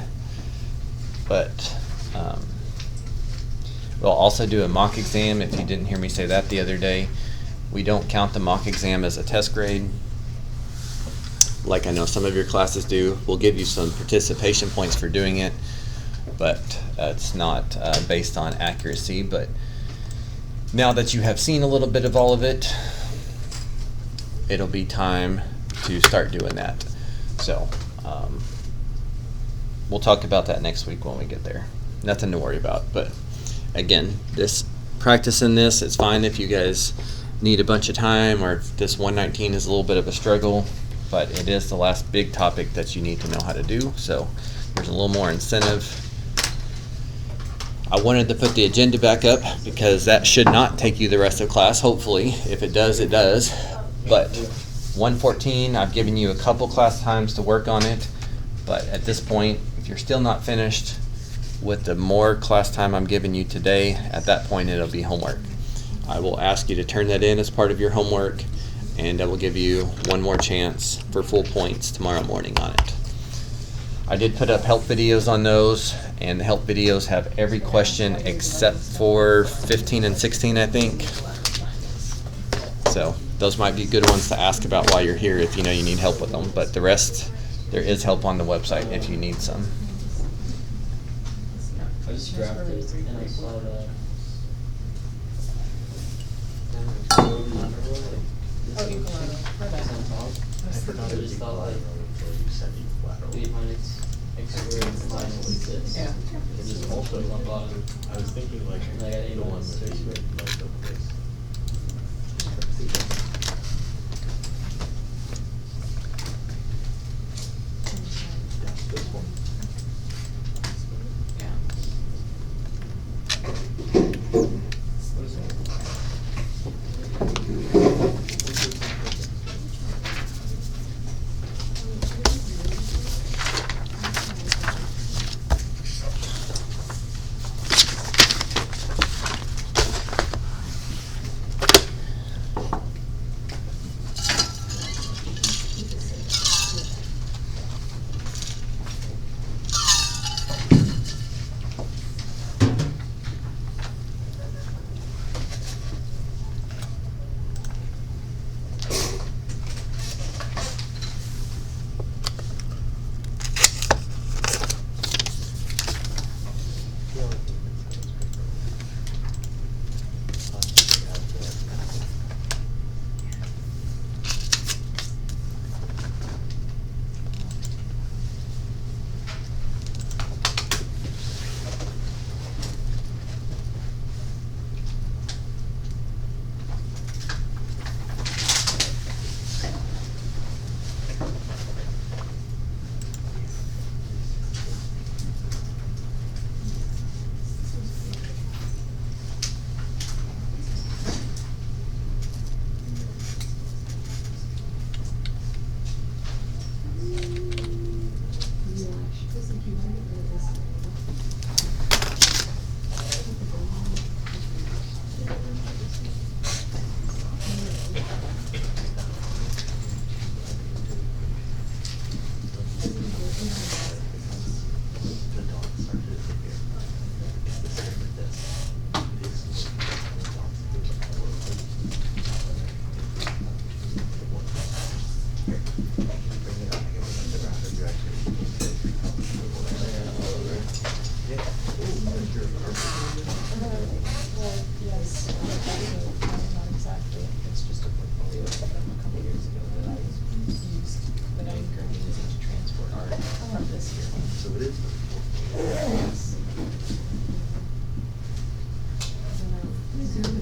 but
We'll also do a mock exam. If you didn't hear me say that the other day, we don't count the mock exam as a test grade, like I know some of your classes do. We'll give you some participation points for doing it, but it's not based on accuracy. But now that you have seen a little bit of all of it, it'll be time to start doing that. So we'll talk about that next week when we get there. Nothing to worry about. But again, practicing this, it's fine if you guys need a bunch of time, or if this 119 is a little bit of a struggle, but it is the last big topic that you need to know how to do. So there's a little more incentive. I wanted to put the agenda back up because that should not take you the rest of class. Hopefully, if it does, it does. But 114, I've given you a couple class times to work on it. But at this point, if you're still not finished with the more class time I'm giving you today, at that point it'll be homework. I will ask you to turn that in as part of your homework, and I will give you one more chance for full points tomorrow morning on it. I did put up help videos on those, and the help videos have every question except for 15 and 16, I think. So those might be good ones to ask about while you're here if you know you need help with them. But the rest, there is help on the website if you need some.
I just grabbed it and I saw that.
Oh, you can learn. My bad.
I just thought like 8 minutes extra line exists.
Yeah.
It's just also on bottom.
I was thinking like
And I got 8
the one
minutes
with
to
the
extra.
like the place. This one. What is it?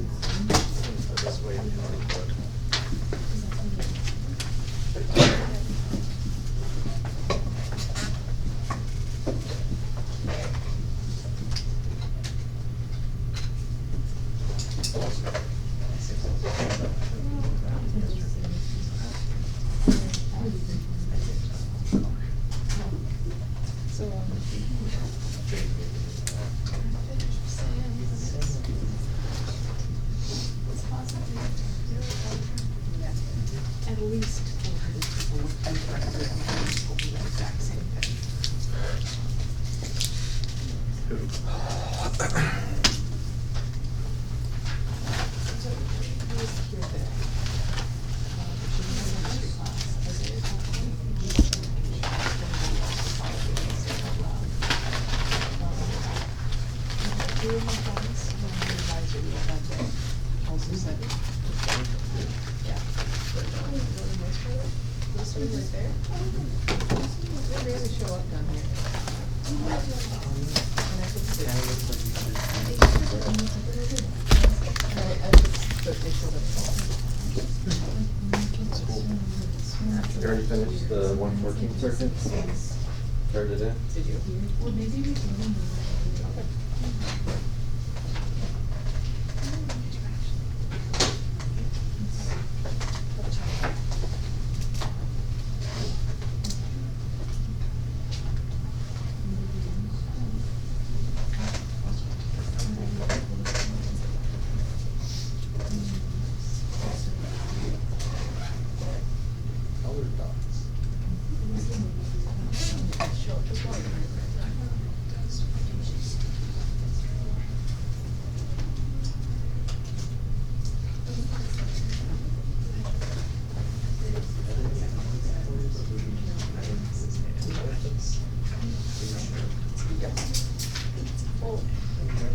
At least 400 people with unprecedented amounts will be the exact same thing. Two of my friends who are on the advisory that day also said, yeah.
This one right there? They rarely show up down here. And I could see. And I could, but they showed up.
You already finished the 114 circuit? Turned it in?
Did you?
Well, maybe we can.
Colored dots.
Well,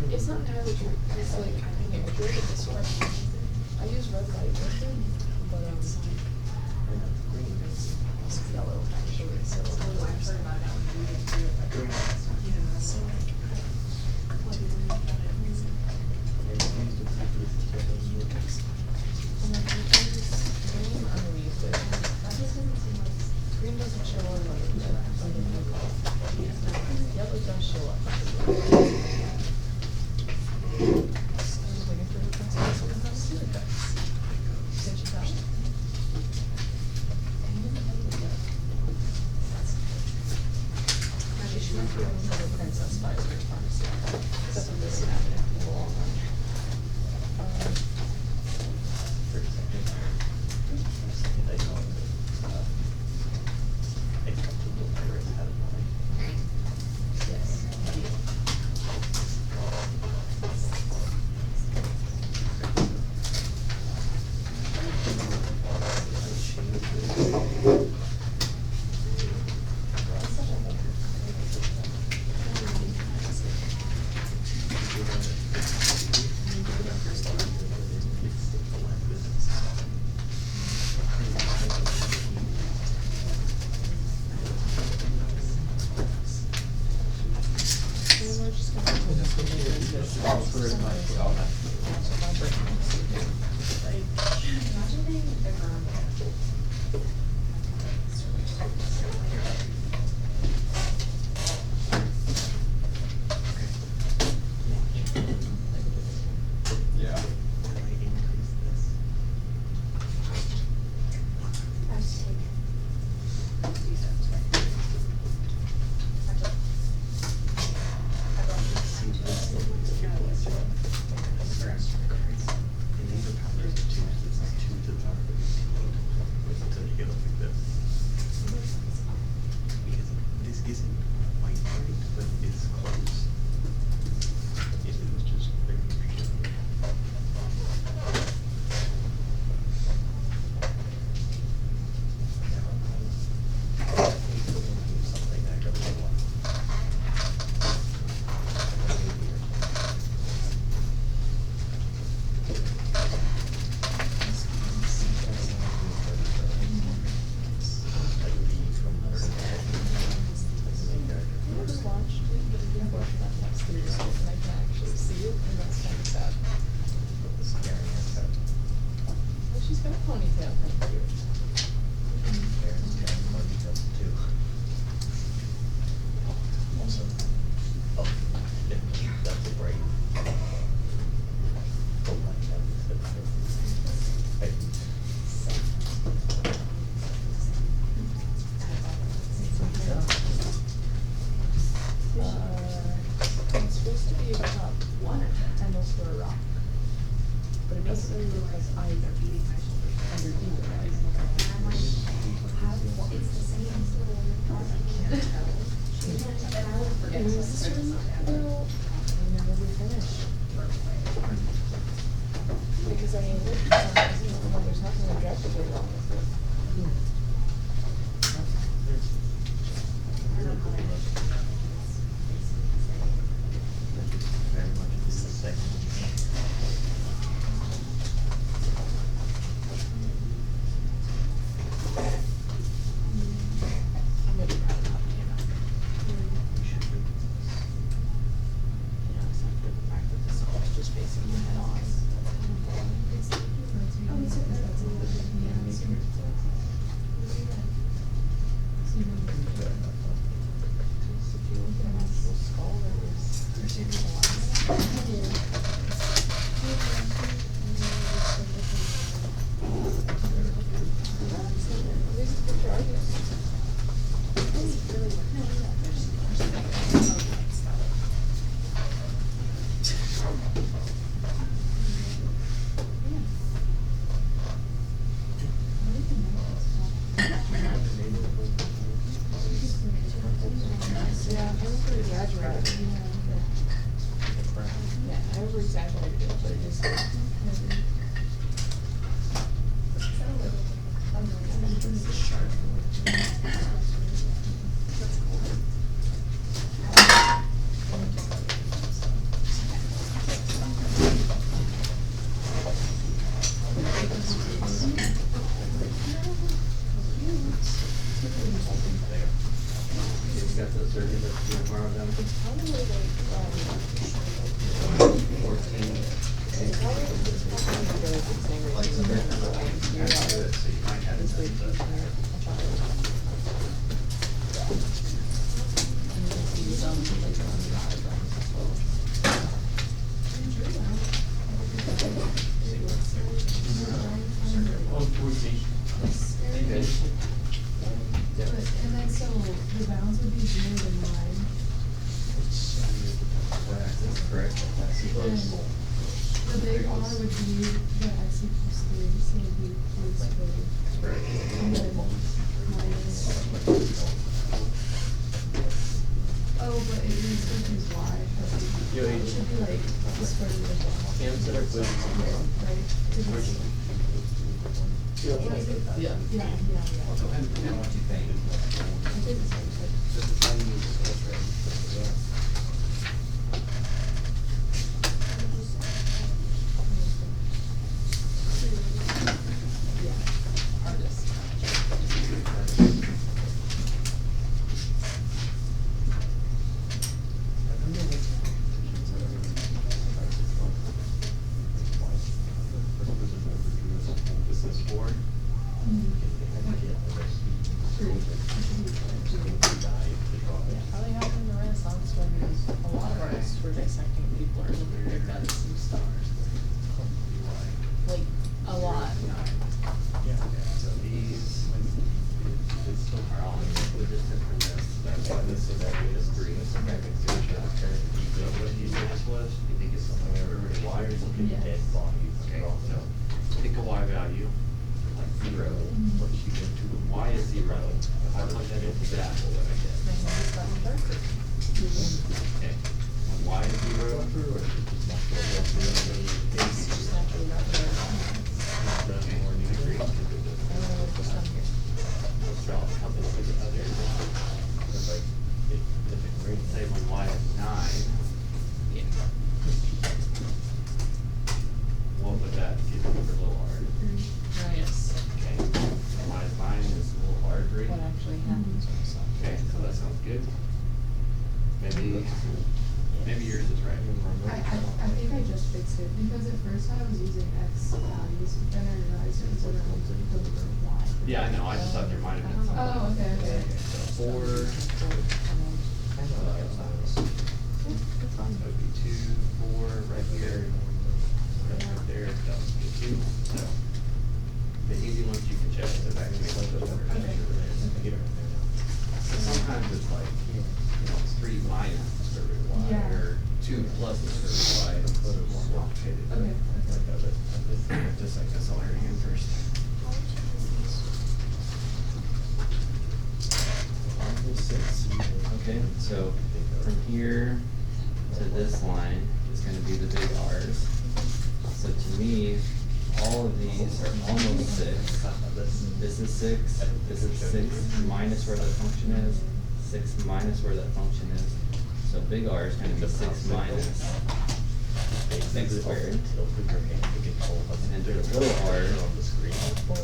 it's not entirely true, it's like, okay, if you're at this one, I use red light mostly, but, it's yellow actually, so. And then there's green underneath it. Green doesn't show on yellow does show up. I was looking for the princess and I see it. Did you tell? Maybe she might be another princess by the pharmacy. Except for this happening in the long run. Because I mean, there's nothing objectively wrong with it.
Very much
At least the picture I get. Yeah, I over exaggerated. Yeah, I over exaggerated it, but it just.
It's got the survey that's due tomorrow done.
Probably like,
14. Like, so they're kind of good, so you might have it done, but- Okay. Yeah.
And then so the bounds would be 0 to 9.
That's correct.
The big R would be the x equals 3, so it would be 3 squared.
Correct.
And then minus. Oh, but it needs to use y.
Yo,
It should be like the square root of y.
Cam said our quiz is tomorrow.
Right?
Yeah.
Yeah, yeah.
Well, go ahead and tell me what you think.
I think it's like.
This is 4.
Probably happened in the Renaissance when a lot of artists were dissecting people or looking at their guts and stars. Like, a lot.
So these are all with this different this. That's why this is three. So what do you say this was? You think it's something everybody wires?
Yes.
Dead bodies. Okay, so pick a Y value, like 0. What you go to, Y is 0. If I plug that into that, what would I get? Okay, when Y is 0,
It's just naturally not there.
okay, when you agree,
Just on here.
so I'll come in with the other. Say when Y is 9,
Yeah.
what would that give you for little r?
Yes.
Okay, Y is 9 is little r 3.
What actually happens when it's on.
Okay, so that sounds good. Maybe yours is right.
I think I just fixed it, because at first I was using x values, but then I realized it was around the y.
Yeah, I know, I just thought there might have been something.
Oh, okay, okay.
So 4, that would be 2, 4, right here. That's right there, that would be 2, so. The easy ones you can check, so back to make those numbers. So sometimes it's like, it's 3 minus the square root of y,
Yeah.
or 2 plus the square root of y, it's more complicated.
Okay,
Just like this, I'll learn again first. Okay, so from here to this line is gonna be the big R's. So to me, all of these are almost 6. This is 6, this is 6 minus where that function is, 6 minus where that function is. So big R is gonna be 6 minus x squared. And then the little r,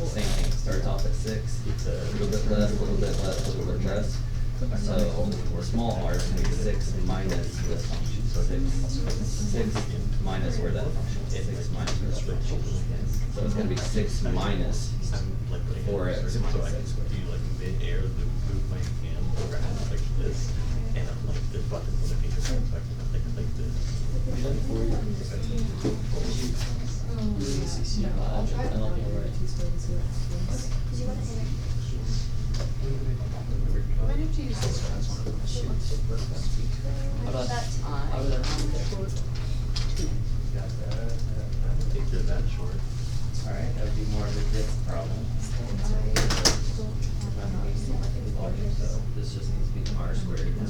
same thing, starts off at 6, a little bit less, a little bit less, a little bit less. So the small r is gonna be 6 minus this function, so 6 minus where that function is, 6 minus where that function is. So it's gonna be 6 minus 4x minus x squared.
Do you like mid-air move my hand around like this, and I'm like the button on the finger, like this,
How about
I
over there?
short.
Got that. I don't think they're that short.
Alright, that would be more of a depth problem. So this just needs to be R squared now.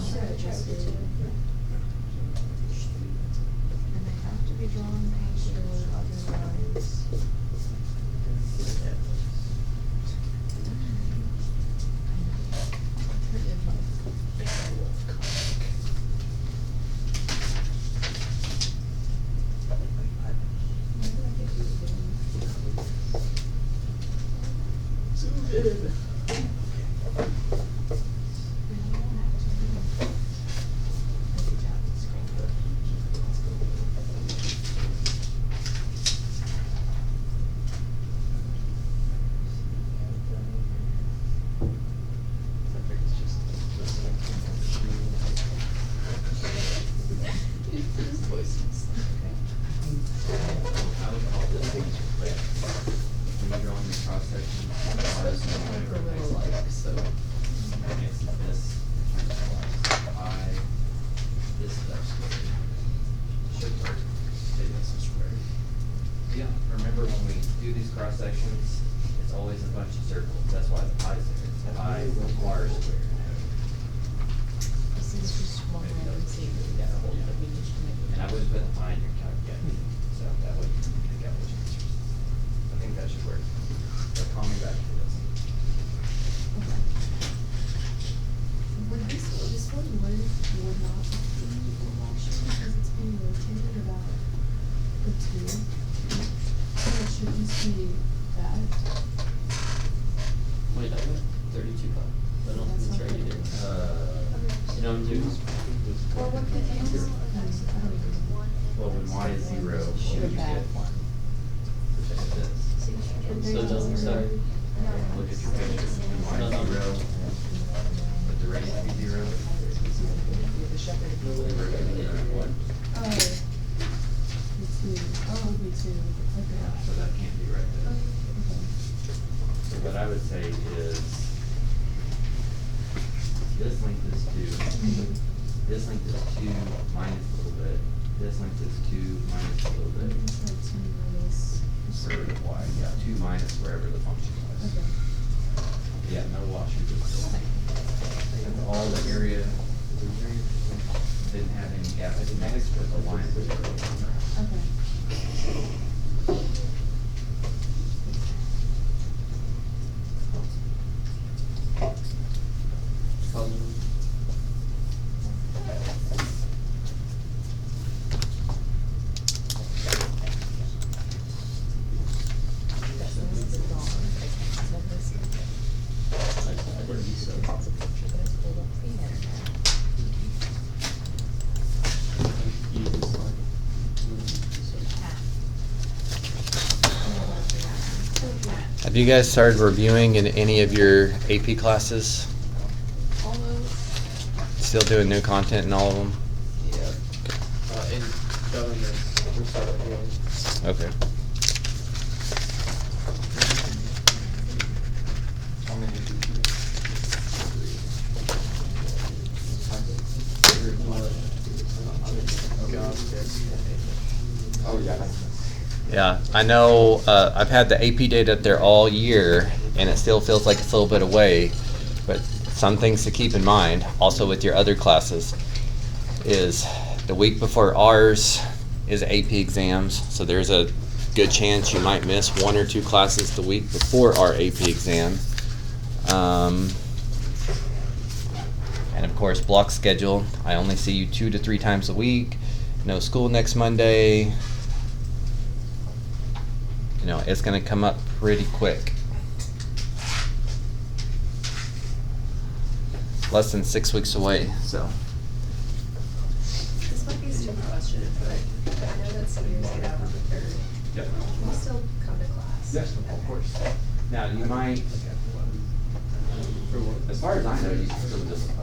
And they have to be drawn partial, otherwise.
Zoom in.
I would call this when you're drawing the cross section. R is
Gorilla-like, so.
Next to this, I, this stuff squared. Should work. Maybe that's some squared. Yeah, remember when we do these cross sections, it's always a bunch of circles. That's why the pie's there. It's pi R squared.
This is just one random thing that we need to make.
And I wouldn't put the pi in your calculator, so that would pick out which answers. I think that should work. But call me back for this.
Would this one would not be a washer because it's being rotated about the two? So it should just be that.
Wait, I got 32 pi. I don't think it's right either. You know what I'm doing?
Or what the answer?
Well, when y is 0, what would you get? Look at this.
So no, sorry.
Look at your picture. When y
No, no.
is 0, would the radius be 0? We're giving it what?
Oh. The two. Oh, it would be two. Okay.
So that can't be right there.
Okay.
So what I would say is, this length is 2. This length is 2 minus a little bit. This length is 2 minus a little bit.
It's like two minus.
For y, yeah, 2 minus wherever the function was.
Okay.
Yeah, no washer, just and all the area didn't have any gap next to the line.
Okay.
Have you guys started reviewing in any of your AP classes?
Almost.
Still doing new content in all of them?
Yeah. In government, we started doing.
Okay. Yeah, I know, I've had the AP data up there all year, and it still feels like it's a little bit away, but some things to keep in mind, also with your other classes, is the week before ours is AP exams, so there's a good chance you might miss 1 or 2 classes the week before our AP exam. And of course, block schedule, I only see you 2 to 3 times a week, no school next Monday. You know, it's gonna come up pretty quick. Less than 6 weeks away, so.
This might be a stupid question, but I know that seniors get out on the 3rd.
Yep.
Can we still come to class?
Yes, of course. Now, you might, as far as I know, you can still just I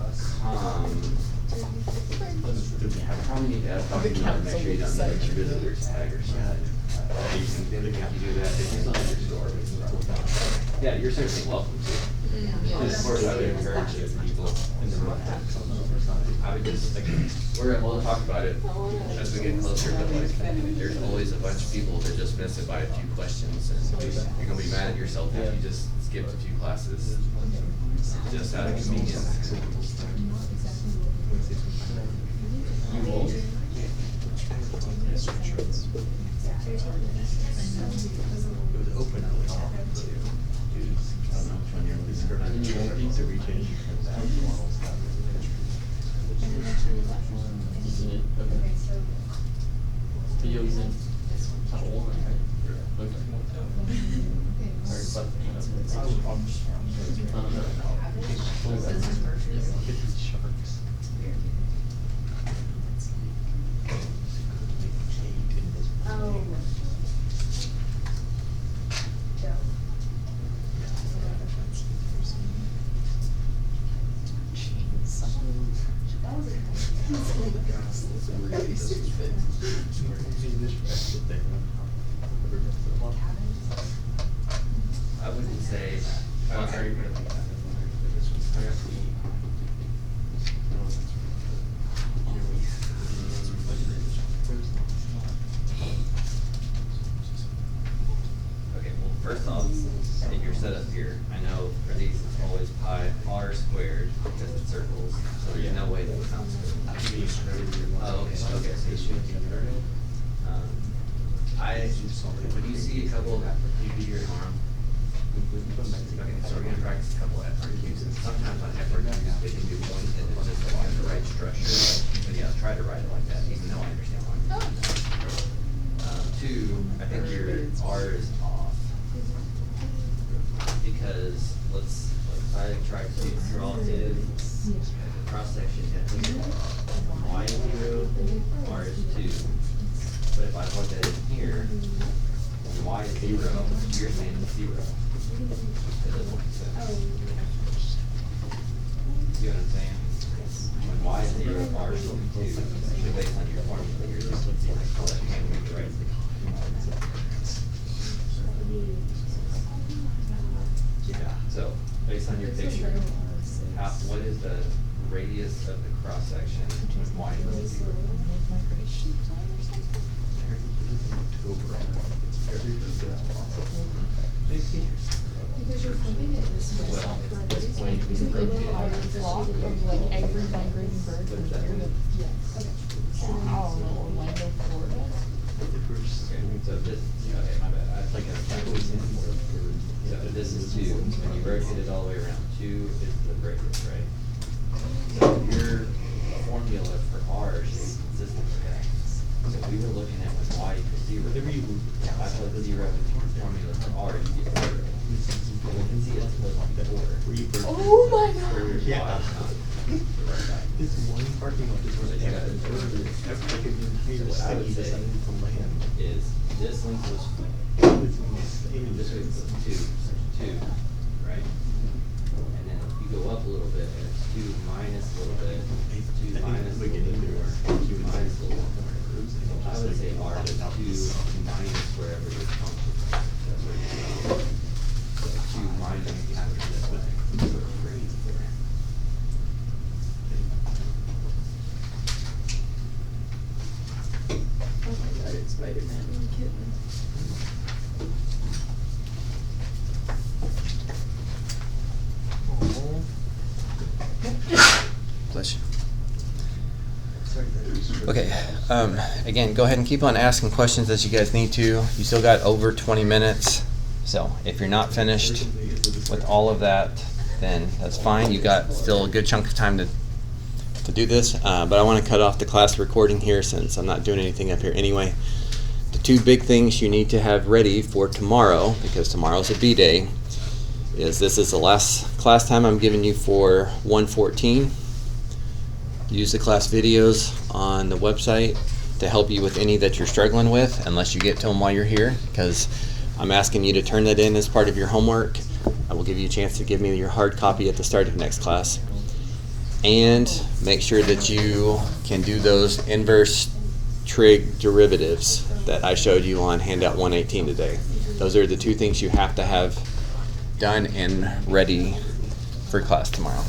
probably need to ask Dr. Miller to make sure you don't need a visitor tag or something. You can, if you do that, if you sell your store, we can probably not. Yeah, you're certainly welcome to. And of course, I would encourage you people in the room.
I would just, like, we'll talk about it as we get closer, but like, there's always a bunch of people that just miss it by a few questions, and you're gonna be mad at yourself if you just skipped a few classes, just out of convenience.
You won't?
It was open at the top. I don't know which one you're looking at. You won't need to retain.
I wouldn't say, okay, well, first off, in your setup here, I know for these, it's always pi r squared because it's circles, so there's no way that it sounds good. Oh, okay, so you should. When you see a couple, you be here tomorrow. Okay, so we're gonna practice a couple of FRQs, and sometimes on FRQs, they can do one, and it's just like the right structure, but yeah, try to write it like that, even though I understand why. Two, I think your R is off, because if I try to draw it, cross section, Y is 0, R is 2, but if I plug that in here, when Y is 0, you're saying it's 0. It doesn't make sense. See what I'm saying? When Y is 0, R is 2, so based on your formula, you're just like, oh, that can't be right. Yeah, so based on your picture, what is the radius of the cross section when Y is 0?
Because you're flipping it this way.
Well, it's going to be rotated.
Block of like angry migrating birds
What
and
does that mean?
Yes. I don't know, Orlando, Florida.
Okay, so this, okay, my bad, I think so this is 2, when you rotate it all the way around, 2 is the radius, right? So your formula for R is consistent with that. So we were looking at when Y equals 0. If I put 0 into your formula for R, you get 0. And we can see it's supposed to be 4.
Oh my god.
For your
Yeah.
Y, not the right side.
This one parking lot is where
So
they
you
have
gotta-
like an entire
What I would
city
say
decided to land.
is this length was
It's insane.
this way was 2, right? And then you go up a little bit, and it's 2 minus a little bit, 2 minus a little bit more, 2 minus a little more. I would say R is 2 minus wherever your function is. That's where you're going. So 2 minus kind of this way. So it's crazy.
Oh my god, it's Spider-Man and kitten.
Bless you. Okay, again, go ahead and keep on asking questions as you guys need to. You still got over 20 minutes. So if you're not finished with all of that, then that's fine. You got still a good chunk of time to do this. But I want to cut off the class recording here since I'm not doing anything up here anyway. The 2 big things you need to have ready for tomorrow, because tomorrow's a B-Day, is this is the last class time I'm giving you for 114. Use the class videos on the website to help you with any that you're struggling with, unless you get to them while you're here, because I'm asking you to turn that in as part of your homework. I will give you a chance to give me your hard copy at the start of next class. And make sure that you can do those inverse trig derivatives that I showed you on handout 118 today. Those are the 2 things you have to have done and ready for class tomorrow.